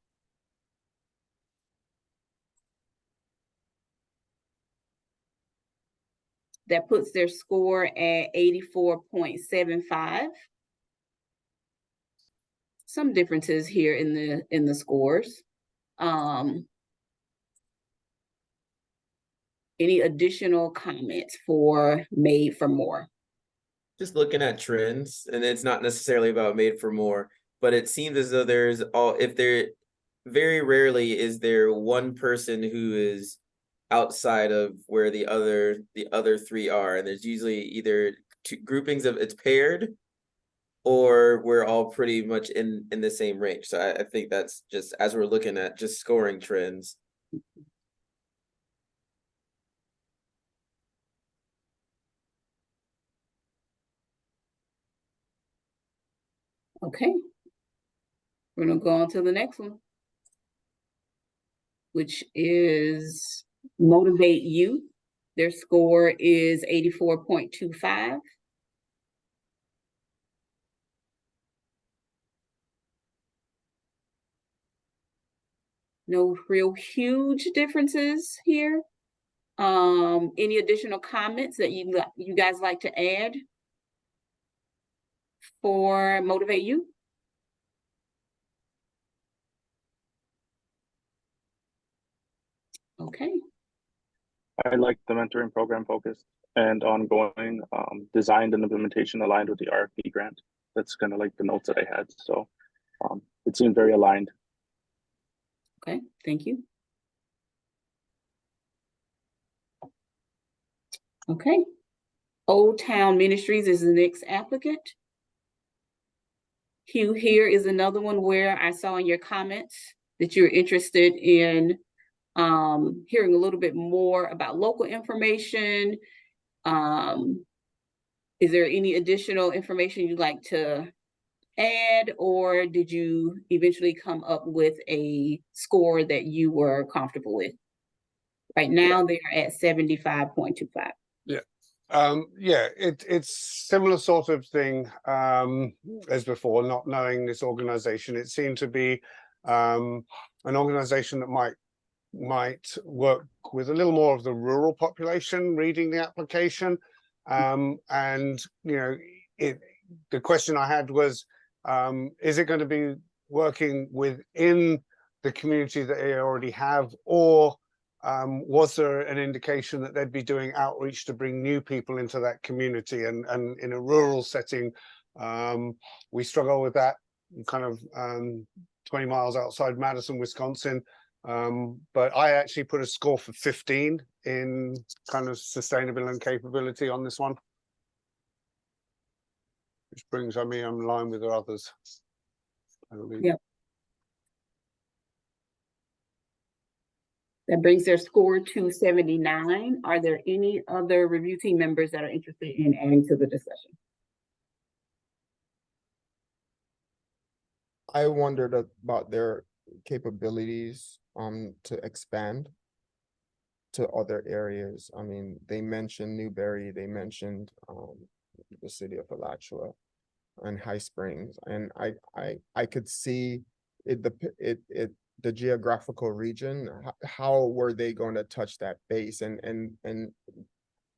That puts their score at 84.75. Some differences here in the scores. Any additional comments for Made for More? Just looking at trends, and it's not necessarily about Made for More, but it seems as though very rarely is there one person who is outside of where the other three are, and there's usually either two groupings of it's paired, or we're all pretty much in the same range. So I think that's just as we're looking at just scoring trends. Okay. We're gonna go on to the next one, which is Motivate You. Their score is 84.25. No real huge differences here. Any additional comments that you guys like to add for Motivate You? Okay. I like the mentoring program focused and ongoing, designed and implementation aligned with the RFP grant. That's kind of like the notes that I had. So it seemed very aligned. Okay, thank you. Okay. Old Town Ministries is the next applicant. Hugh, here is another one where I saw in your comments that you're interested in hearing a little bit more about local information. Is there any additional information you'd like to add, or did you eventually come up with a score that you were comfortable with? Right now, they are at 75.25. Yeah, it's similar sort of thing as before, not knowing this organization. It seemed to be an organization that might might work with a little more of the rural population reading the application. And, you know, the question I had was, is it going to be working within the community that they already have, or was there an indication that they'd be doing outreach to bring new people into that community? And in a rural setting, we struggle with that kind of 20 miles outside Madison, Wisconsin. But I actually put a score for 15 in kind of sustainability and capability on this one. Which brings me in line with the others. Yeah. That brings their score to 79. Are there any other review team members that are interested in adding to the discussion? I wondered about their capabilities to expand to other areas. I mean, they mentioned Newberry, they mentioned the city of Alachua and High Springs, and I could see the geographical region. How were they going to touch that base, and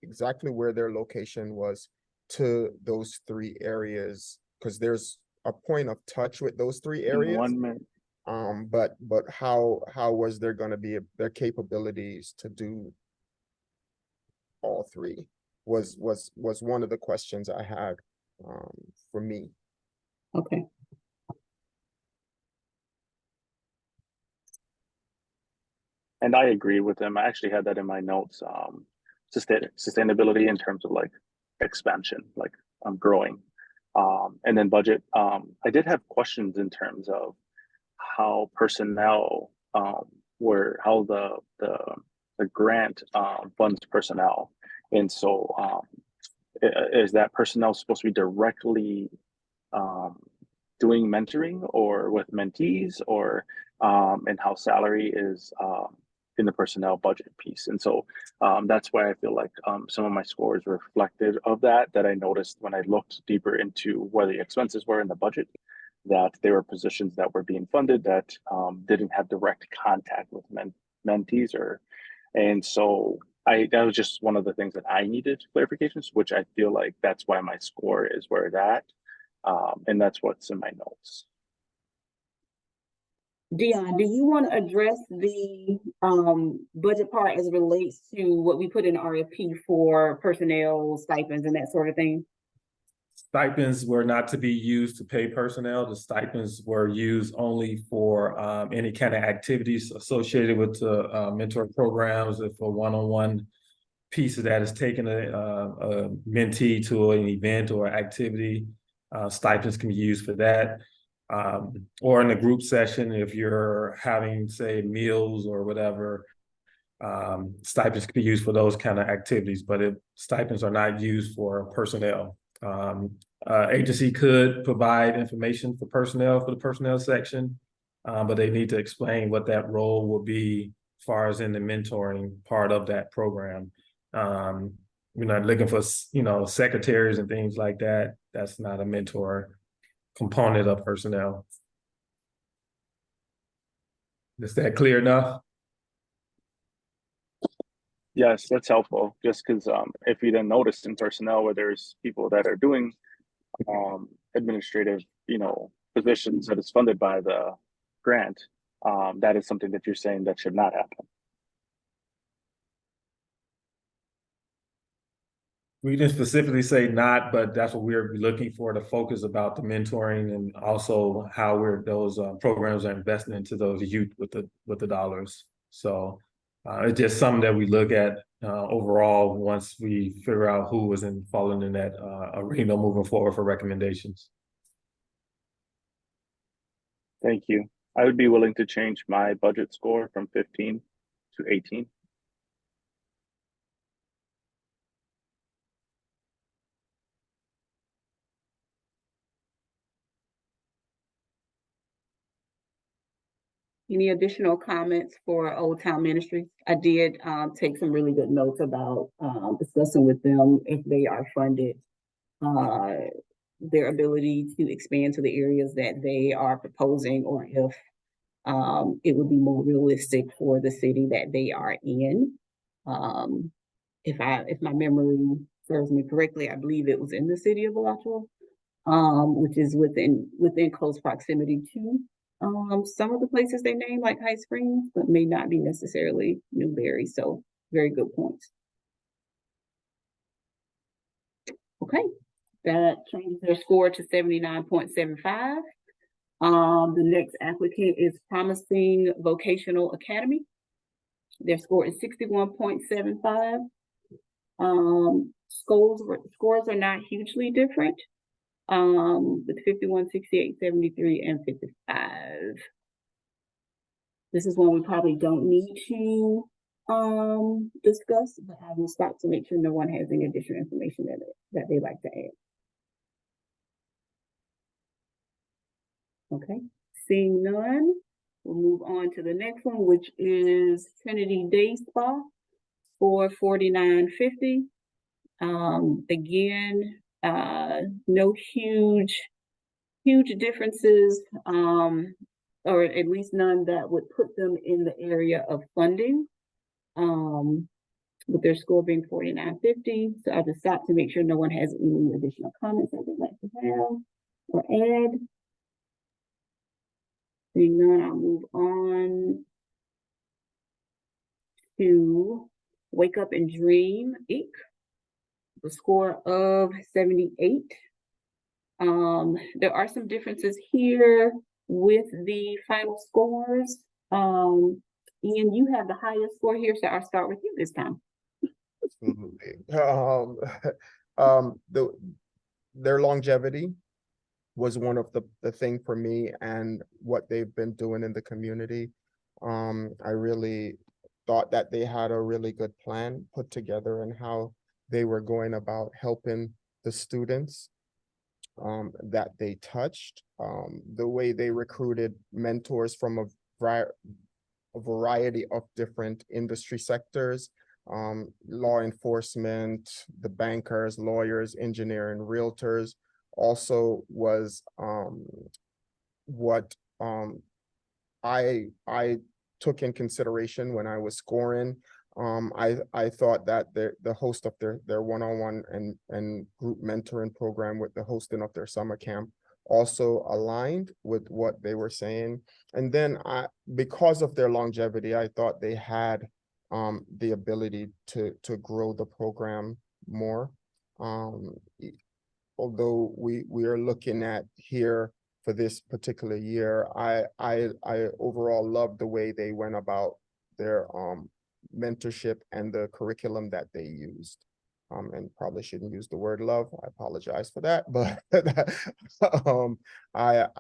exactly where their location was to those three areas, because there's a point of touch with those three areas. 1 minute. But how was there going to be their capabilities to do all three was one of the questions I had for me. Okay. And I agree with them. I actually had that in my notes. Sustainability in terms of like expansion, like growing, and then budget. I did have questions in terms of how personnel how the grant funds personnel, and so is that personnel supposed to be directly doing mentoring or with mentees, or and how salary is in the personnel budget piece? And so that's why I feel like some of my scores reflected of that I noticed when I looked deeper into where the expenses were in the budget, that there were positions that were being funded that didn't have direct contact with mentees, and so that was just one of the things that I needed clarifications, which I feel like that's why my score is where it's at. And that's what's in my notes. Dion, do you want to address the budget part as it relates to what we put in RFP for personnel stipends and that sort of thing? Stipends were not to be used to pay personnel. The stipends were used only for any kind of activities associated with the mentor programs. If a one-on-one piece of that is taking a mentee to an event or activity, stipends can be used for that. Or in a group session, if you're having, say, meals or whatever, stipends can be used for those kind of activities, but stipends are not used for personnel. Agency could provide information for personnel for the personnel section, but they need to explain what that role will be as far as in the mentoring part of that program. We're not looking for, secretaries and things like that. That's not a mentor component of personnel. Is that clear enough? Yes, that's helpful. Just because if you didn't notice in personnel where there's people that are doing administrative, positions that is funded by the grant, that is something that you're saying that should not happen. We didn't specifically say not, but that's what we're looking for, to focus about the mentoring and also how those programs are investing into those youth with the dollars. So it's just something that we look at overall once we figure out who was falling in that arena moving forward for recommendations. Thank you. I would be willing to change my budget score from 15 to 18. Any additional comments for Old Town Ministries? I did take some really good notes about discussing with them if they are funded, their ability to expand to the areas that they are proposing, or if it would be more realistic for the city that they are in. If my memory serves me correctly, I believe it was in the city of Alachua, which is within close proximity to some of the places they name, like High Springs, but may not be necessarily Newberry. So very good points. Okay, that changes their score to 79.75. The next applicant is Promising Vocational Academy. Their score is 61.75. Scores are not hugely different. With 51, 68, 73, and 55. This is one we probably don't need to discuss, but I will stop to make sure no one has any additional information that they'd like to add. Okay, seeing none, we'll move on to the next one, which is Trinity Day Spa for $49.50. Again, no huge differences, or at least none that would put them in the area of funding. With their score being $49.50. So I'll just stop to make sure no one has any additional comments that they'd like to have or add. Seeing none, I'll move on to Wake Up and Dream Inc. The score of 78. There are some differences here with the final scores. Ian, you have the highest score here, so I'll start with you this time. Their longevity was one of the thing for me, and what they've been doing in the community. I really thought that they had a really good plan put together and how they were going about helping the students that they touched. The way they recruited mentors from a variety of different industry sectors, law enforcement, the bankers, lawyers, engineering, realtors, also was what I took in consideration when I was scoring. I thought that the host of their one-on-one and group mentoring program with the hosting of their summer camp also aligned with what they were saying. And then because of their longevity, I thought they had the ability to grow the program more. Although we are looking at here for this particular year, I overall love the way they went about their mentorship and the curriculum that they used. And probably shouldn't use the word love. I apologize for that, but I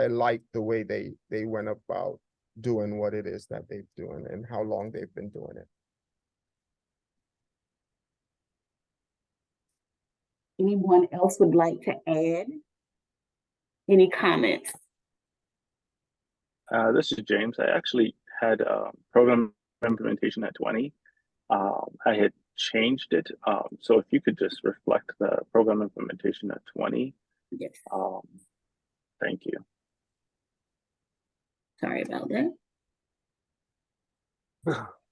like the way they went about doing what it is that they're doing and how long they've been doing it. Anyone else would like to add any comments? This is James. I actually had program implementation at 20. I had changed it. So if you could just reflect the program implementation at 20. Yes. Thank you. Sorry about that.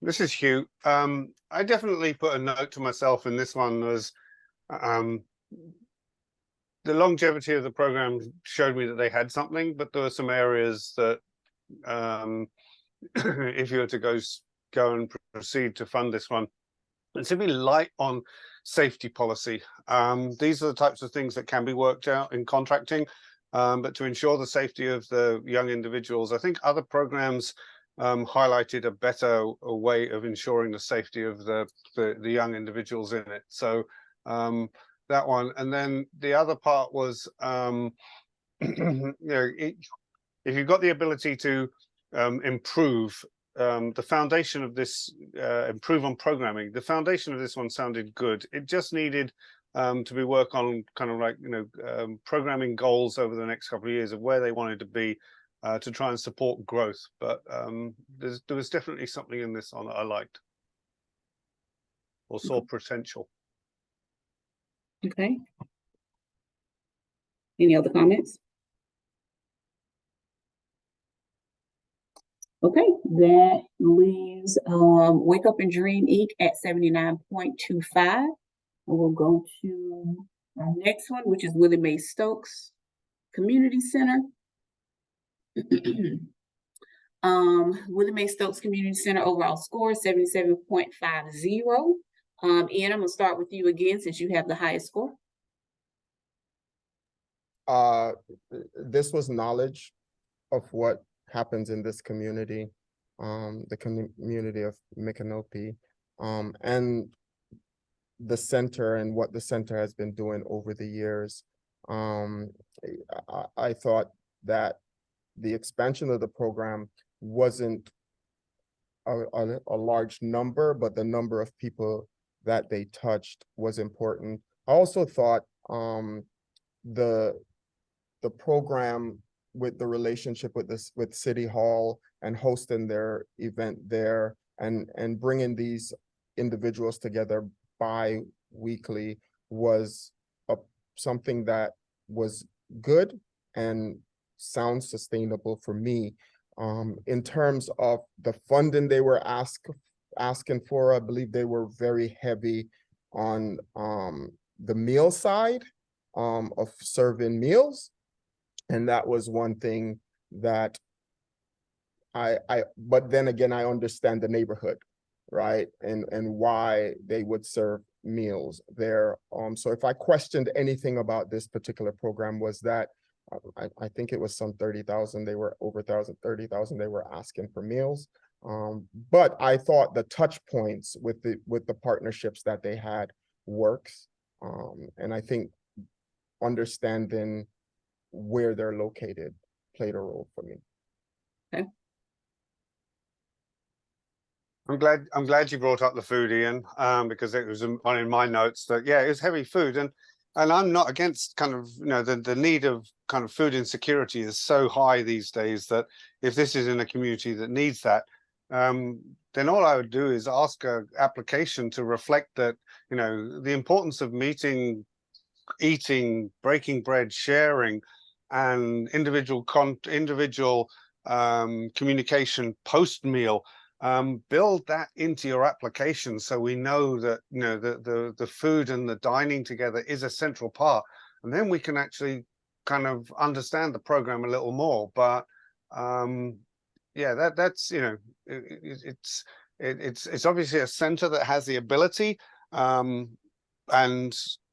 This is Hugh. I definitely put a note to myself in this one as the longevity of the program showed me that they had something, but there were some areas that if you were to go and proceed to fund this one, it's really light on safety policy. These are the types of things that can be worked out in contracting, but to ensure the safety of the young individuals, I think other programs highlighted a better way of ensuring the safety of the young individuals in it. So that one, and then the other part was, you know, if you've got the ability to improve the foundation of this, improve on programming, the foundation of this one sounded good. It just needed to be work on kind of like, you know, programming goals over the next couple of years of where they wanted to be to try and support growth. But there was definitely something in this one that I liked or saw potential. Okay. Any other comments? Okay, that leaves Wake Up and Dream Inc. at 79.25. We'll go to our next one, which is Willie Mae Stokes Community Center. Willie Mae Stokes Community Center overall score 77.50. Ian, I'm gonna start with you again since you have the highest score. This was knowledge of what happens in this community, the community of Micanopy, and the center and what the center has been doing over the years. I thought that the expansion of the program wasn't a large number, but the number of people that they touched was important. I also thought the program with the relationship with City Hall and hosting their event there and bringing these individuals together bi-weekly was something that was good and sounds sustainable for me. In terms of the funding they were asking for, I believe they were very heavy on the meal side of serving meals. And that was one thing that but then again, I understand the neighborhood, right? And why they would serve meals there. So if I questioned anything about this particular program was that I think it was some 30,000, they were over 30,000 they were asking for meals. But I thought the touch points with the partnerships that they had works. And I think understanding where they're located played a role for me. Okay. I'm glad you brought up the food, Ian, because it was in my notes that, yeah, it was heavy food. And I'm not against kind of, the need of kind of food insecurity is so high these days that if this is in a community that needs that, then all I would do is ask a application to reflect that, the importance of eating, breaking bread, sharing, and individual communication post meal. Build that into your application so we know that the food and the dining together is a central part, and then we can actually kind of understand the program a little more. But yeah, that's it's obviously a center that has the ability, and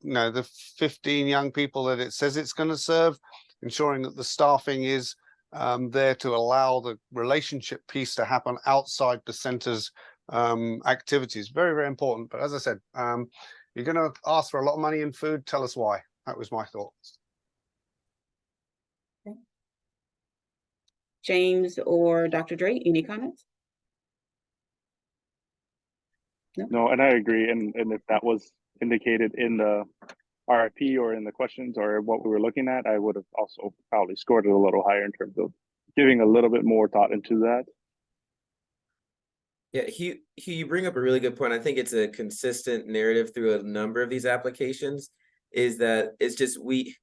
the 15 young people that it says it's going to serve, ensuring that the staffing is there to allow the relationship piece to happen outside the center's activities. Very, very important. But as I said, you're going to ask for a lot of money in food. Tell us why. That was my thoughts. Okay. James or Dr. Dre, any comments? No, and I agree. And if that was indicated in the RFP or in the questions or what we were looking at, I would have also probably scored it a little higher in terms of giving a little bit more thought into that. Yeah, Hugh, you bring up a really good point. I think it's a consistent narrative through a number of these applications, is that it's just the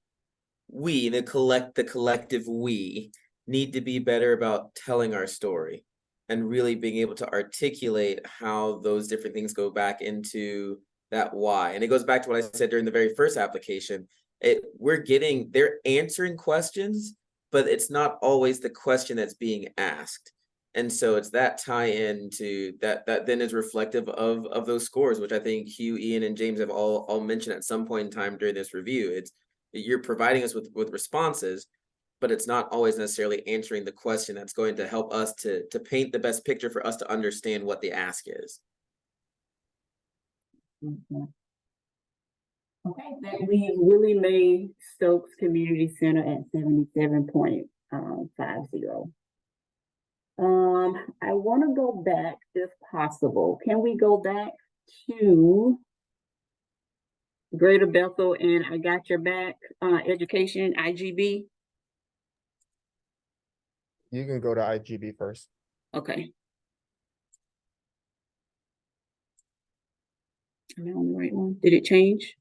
collective we need to be better about telling our story and really being able to articulate how those different things go back into that why. And it goes back to what I said during the very first application. They're answering questions, but it's not always the question that's being asked. And so it's that tie-in to that then is reflective of those scores, which I think Hugh, Ian, and James have all mentioned at some point in time during this review. You're providing us with responses, but it's not always necessarily answering the question that's going to help us to paint the best picture for us to understand what the ask is. Okay, that leaves Willie Mae Stokes Community Center at 77.50. I want to go back if possible. Can we go back to Greater Bethel and I Got Your Back Education, IGB? You can go to IGB first. Okay. Am I on the right one? Did it change?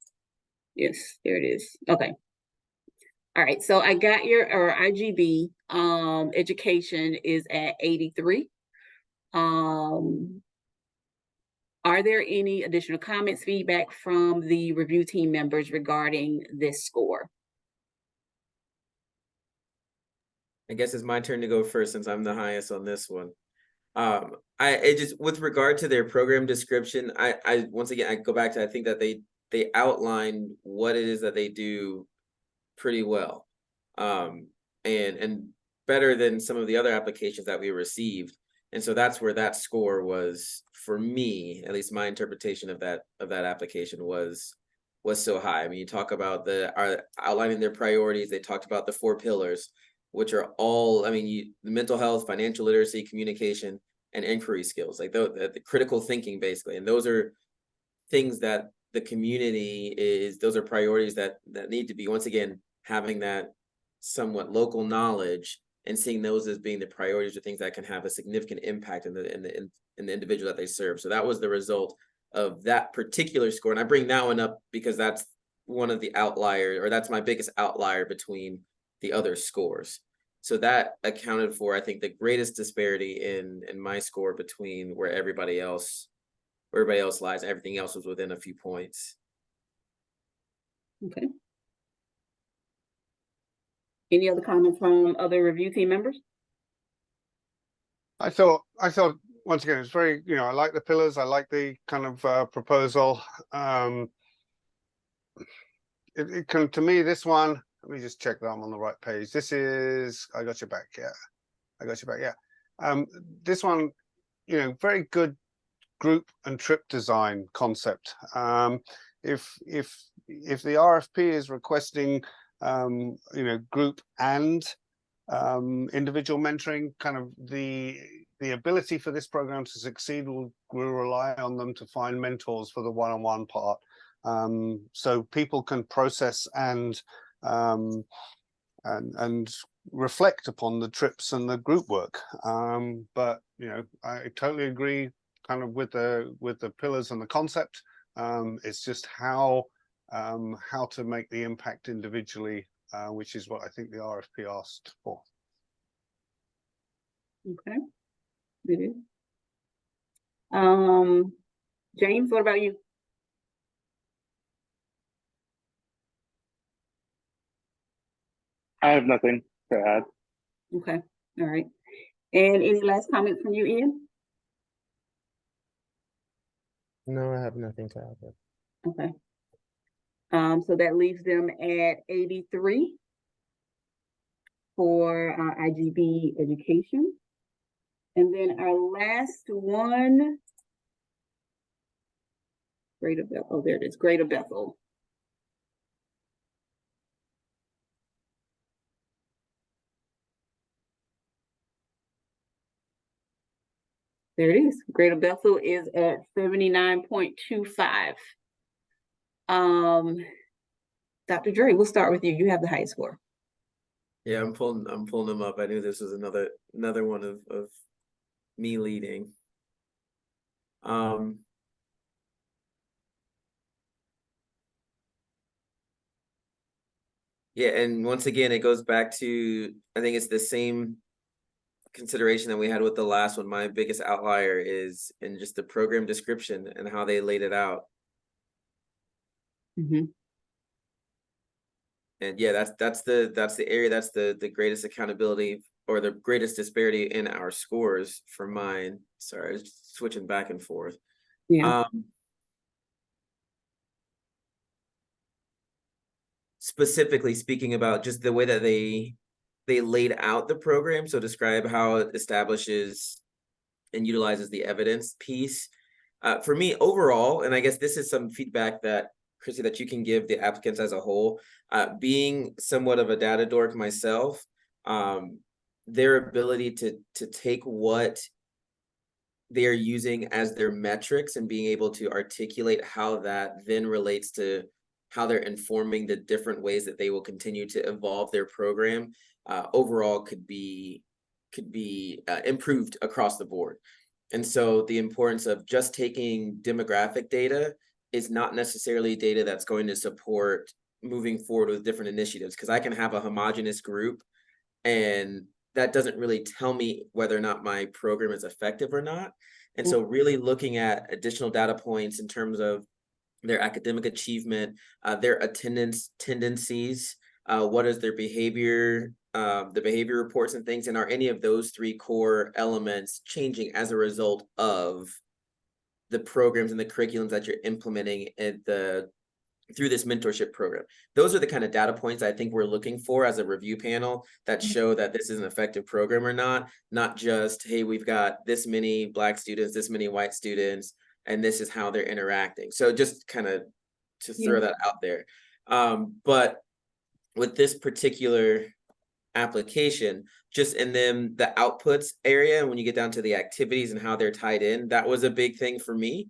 Yes, there it is. Okay. All right, so I got your IGB education is at 83. Are there any additional comments, feedback from the review team members regarding this score? I guess it's my turn to go first since I'm the highest on this one. I just, with regard to their program description, I once again, I go back to, I think that they outline what it is that they do pretty well. And better than some of the other applications that we received. And so that's where that score was, for me, at least my interpretation of that application was so high. I mean, you talk about outlining their priorities. They talked about the 4 pillars, which are all, I mean, the mental health, financial literacy, communication, and inquiry skills, like the critical thinking, basically. And those are things that the community those are priorities that need to be, once again, having that somewhat local knowledge and seeing those as being the priorities or things that can have a significant impact in the individual that they serve. So that was the result of that particular score. And I bring that one up because that's one of the outliers, or that's my biggest outlier between the other scores. So that accounted for, I think, the greatest disparity in my score between where everybody else lies. Everything else was within a few points. Okay. Any other comments from other review team members? I thought once again, it's very, I like the pillars. I like the kind of proposal. It can, to me, this one, let me just check that I'm on the right page. This is, I got your back. Yeah. I got your back. Yeah. This one, very good group and trip design concept. If the RFP is requesting, group and individual mentoring, kind of the ability for this program to succeed will rely on them to find mentors for the one-on-one part. So people can process and reflect upon the trips and the group work. But I totally agree kind of with the pillars and the concept. It's just how to make the impact individually, which is what I think the RFP asked for. Okay. It is. James, what about you? I have nothing to add. Okay, all right. And any last comments from you, Ian? No, I have nothing to add there. Okay. So that leaves them at 83 for IGB education. And then our last one, Greater Bethel. Oh, there it is, Greater Bethel. There it is. Greater Bethel is at 79.25. Dr. Dre, we'll start with you. You have the highest score. Yeah, I'm pulling them up. I knew this was another one of me leading. Yeah, and once again, it goes back to, I think it's the same consideration that we had with the last one. My biggest outlier is in just the program description and how they laid it out. Mm-hmm. And yeah, that's the area, that's the greatest accountability or the greatest disparity in our scores for mine. Sorry, I was switching back and forth. Yeah. Specifically speaking about just the way that they laid out the program, so describe how it establishes and utilizes the evidence piece. For me overall, and I guess this is some feedback that, Chrissy, that you can give the applicants as a whole, being somewhat of a data dork myself, their ability to take what they're using as their metrics and being able to articulate how that then relates to how they're informing the different ways that they will continue to evolve their program, overall could be improved across the board. And so the importance of just taking demographic data is not necessarily data that's going to support moving forward with different initiatives, because I can have a homogeneous group and that doesn't really tell me whether or not my program is effective or not. And so really looking at additional data points in terms of their academic achievement, their attendance tendencies, what is their behavior, the behavior reports and things, and are any of those three core elements changing as a result of the programs and the curriculums that you're implementing through this mentorship program. Those are the kind of data points I think we're looking for as a review panel that show that this is an effective program or not just, hey, we've got this many Black students, this many white students, and this is how they're interacting. So just kind of to throw that out there. But with this particular application, just in them, the outputs area, when you get down to the activities and how they're tied in, that was a big thing for me.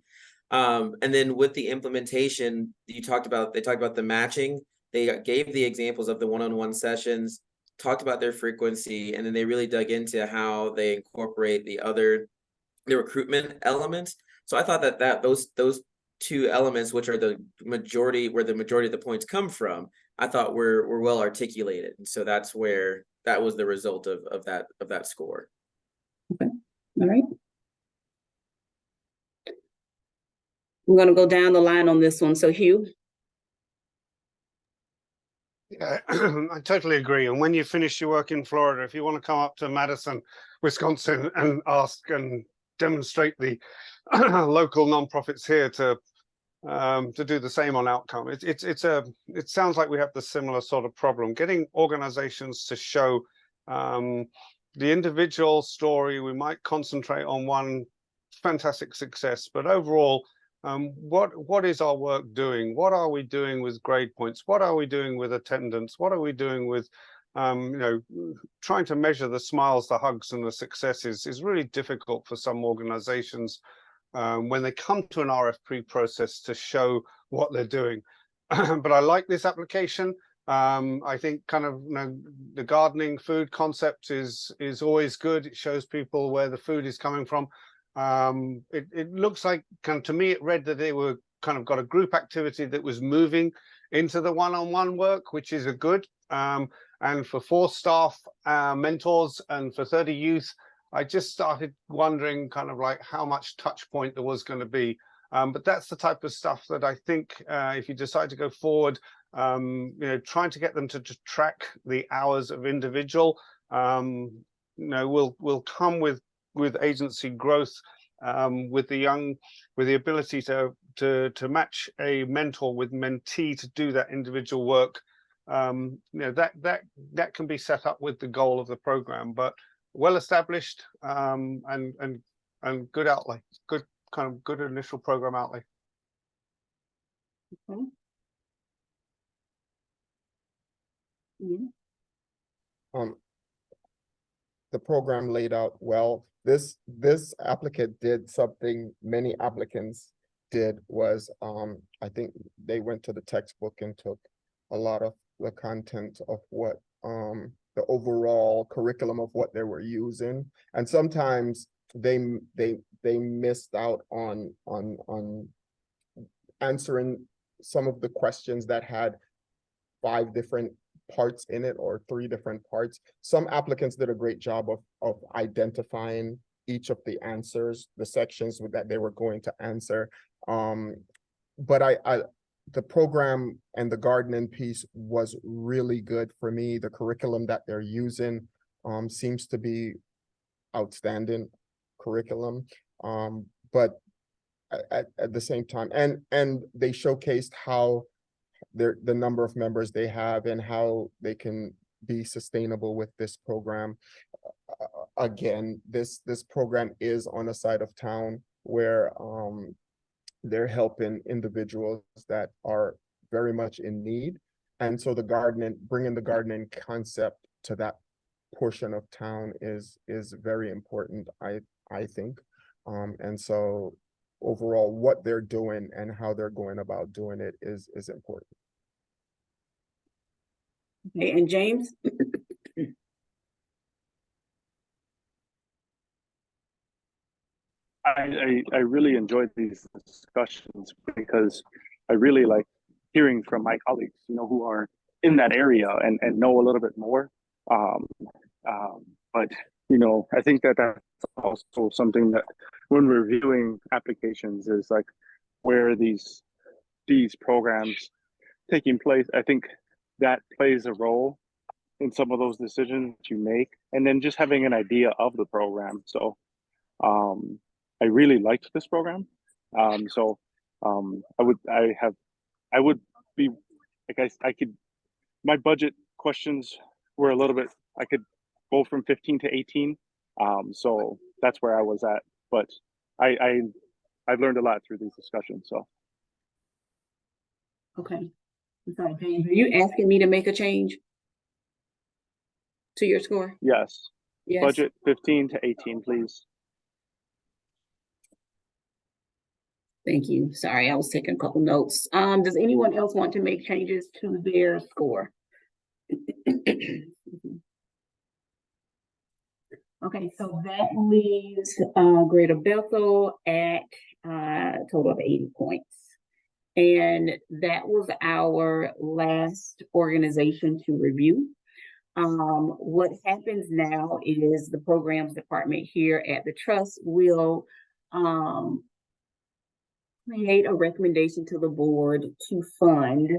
And then with the implementation, they talked about the matching. They gave the examples of the one-on-one sessions, talked about their frequency, and then they really dug into how they incorporate the recruitment elements. So I thought that those two elements, which are the majority, where the majority of the points come from, I thought were well articulated. And so that's where that was the result of that score. Okay, all right. I'm going to go down the line on this one. So Hugh. Yeah, I totally agree. And when you finish your work in Florida, if you want to come up to Madison, Wisconsin, and ask and demonstrate the local nonprofits here to do the same on outcome, it sounds like we have the similar sort of problem. Getting organizations to show the individual story. We might concentrate on one fantastic success, but overall, what is our work doing? What are we doing with grade points? What are we doing with attendance? What are we doing with, trying to measure the smiles, the hugs, and the successes is really difficult for some organizations when they come to an RFP process to show what they're doing. But I like this application. I think kind of the gardening food concept is always good. It shows people where the food is coming from. It looks like, kind of, to me, it read that they were kind of got a group activity that was moving into the one-on-one work, which is a good. And for 4 staff mentors and for 30 youth, I just started wondering kind of like how much touch point there was going to be. But that's the type of stuff that I think if you decide to go forward, trying to get them to track the hours of individual, will come with agency growth, with the ability to match a mentor with mentee to do that individual work. That can be set up with the goal of the program, but well established, and good outlay, good initial program outlay. Okay. Yeah. The program laid out well. This applicant did something many applicants did, was I think they went to the textbook and took a lot of the content of what the overall curriculum of what they were using, and sometimes they missed out on answering some of the questions that had 5 different parts in it, or 3 different parts. Some applicants did a great job of identifying each of the answers, the sections that they were going to answer. But the program and the gardening piece was really good for me. The curriculum that they're using seems to be outstanding curriculum. But at the same time, and they showcased how the number of members they have and how they can be sustainable with this program. Again, this program is on a side of town where they're helping individuals that are very much in need. And so bringing the gardening concept to that portion of town is very important, I think. And so overall, what they're doing and how they're going about doing it is important. Okay, and James? I really enjoyed these discussions because I really like hearing from my colleagues, who are in that area and know a little bit more. But I think that that's also something that when reviewing applications is like where are these programs taking place. I think that plays a role in some of those decisions you make, and then just having an idea of the program. So I really liked this program. I would be like, I could, my budget questions were a little bit, I could go from 15 to 18. So that's where I was at, but I've learned a lot through these discussions. So. Okay. I'm sorry, James, are you asking me to make a change to your score? Yes. Yes. Budget 15 to 18, please. Thank you. Sorry, I was taking a couple notes. Does anyone else want to make changes to their score? Okay, so that leaves Greater Bethel at a total of 80 points. And that was our last organization to review. What happens now is the programs department here at the trust will create a recommendation to the board to fund,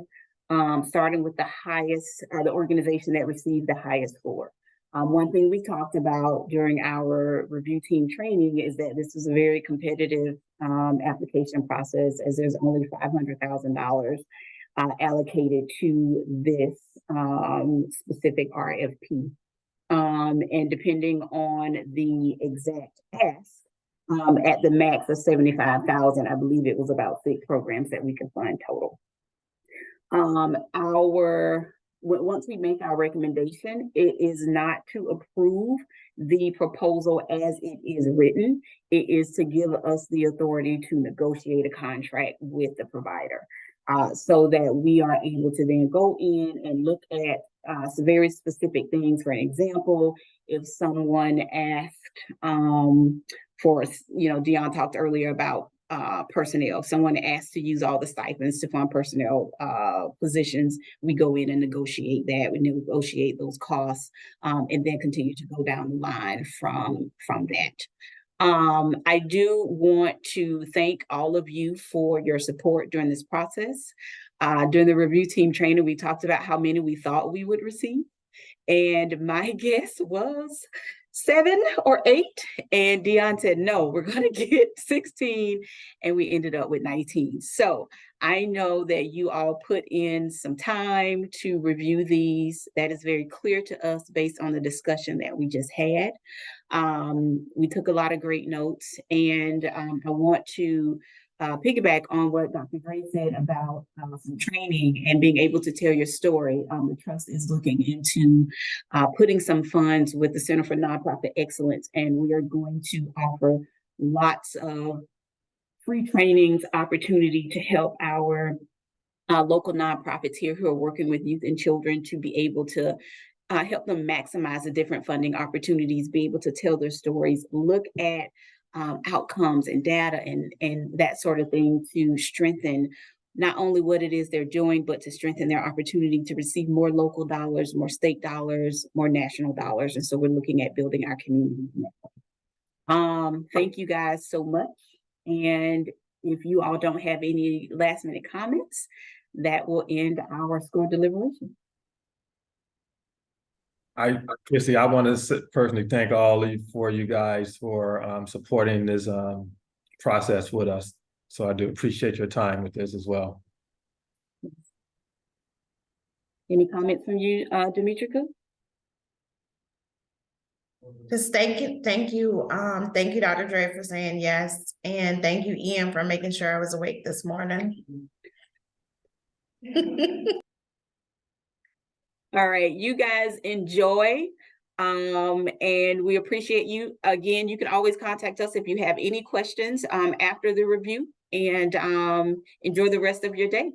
starting with the highest, the organization that received the highest score. One thing we talked about during our review team training is that this is a very competitive application process, as there's only $500,000 allocated to this specific RFP. And depending on the exact ask, at the max of 75,000, I believe it was about 6 programs that we could fund total. Once we make our recommendation, it is not to approve the proposal as it is written. It is to give us the authority to negotiate a contract with the provider, so that we are able to then go in and look at some very specific things. For an example, if someone asked for, Dion talked earlier about personnel. If someone asked to use all the stipends to fund personnel positions, we go in and negotiate that. We negotiate those costs, and then continue to go down the line from that. I do want to thank all of you for your support during this process. During the review team training, we talked about how many we thought we would receive. And my guess was 7 or 8. And Dion said, no, we're going to get 16. And we ended up with 19. So I know that you all put in some time to review these. That is very clear to us based on the discussion that we just had. We took a lot of great notes, and I want to piggyback on what Dr. Gray said about some training and being able to tell your story. The trust is looking into putting some funds with the Center for Nonprofit Excellence, and we are going to offer lots of free trainings, opportunity to help our local nonprofits here who are working with youth and children to be able to help them maximize the different funding opportunities, be able to tell their stories, look at outcomes and data and that sort of thing to strengthen not only what it is they're doing, but to strengthen their opportunity to receive more local dollars, more state dollars, more national dollars. And so we're looking at building our community network. Thank you guys so much. And if you all don't have any last minute comments, that will end our score deliberation. Chrissy, I want to personally thank all of you guys for supporting this process with us. So I do appreciate your time with this as well. Any comments from you, Demetrica? Just thank you, Dr. Dre, for saying yes, and thank you, Ian, for making sure I was awake this morning. All right, you guys enjoy, and we appreciate you. Again, you can always contact us if you have any questions after the review, and enjoy the rest of your day.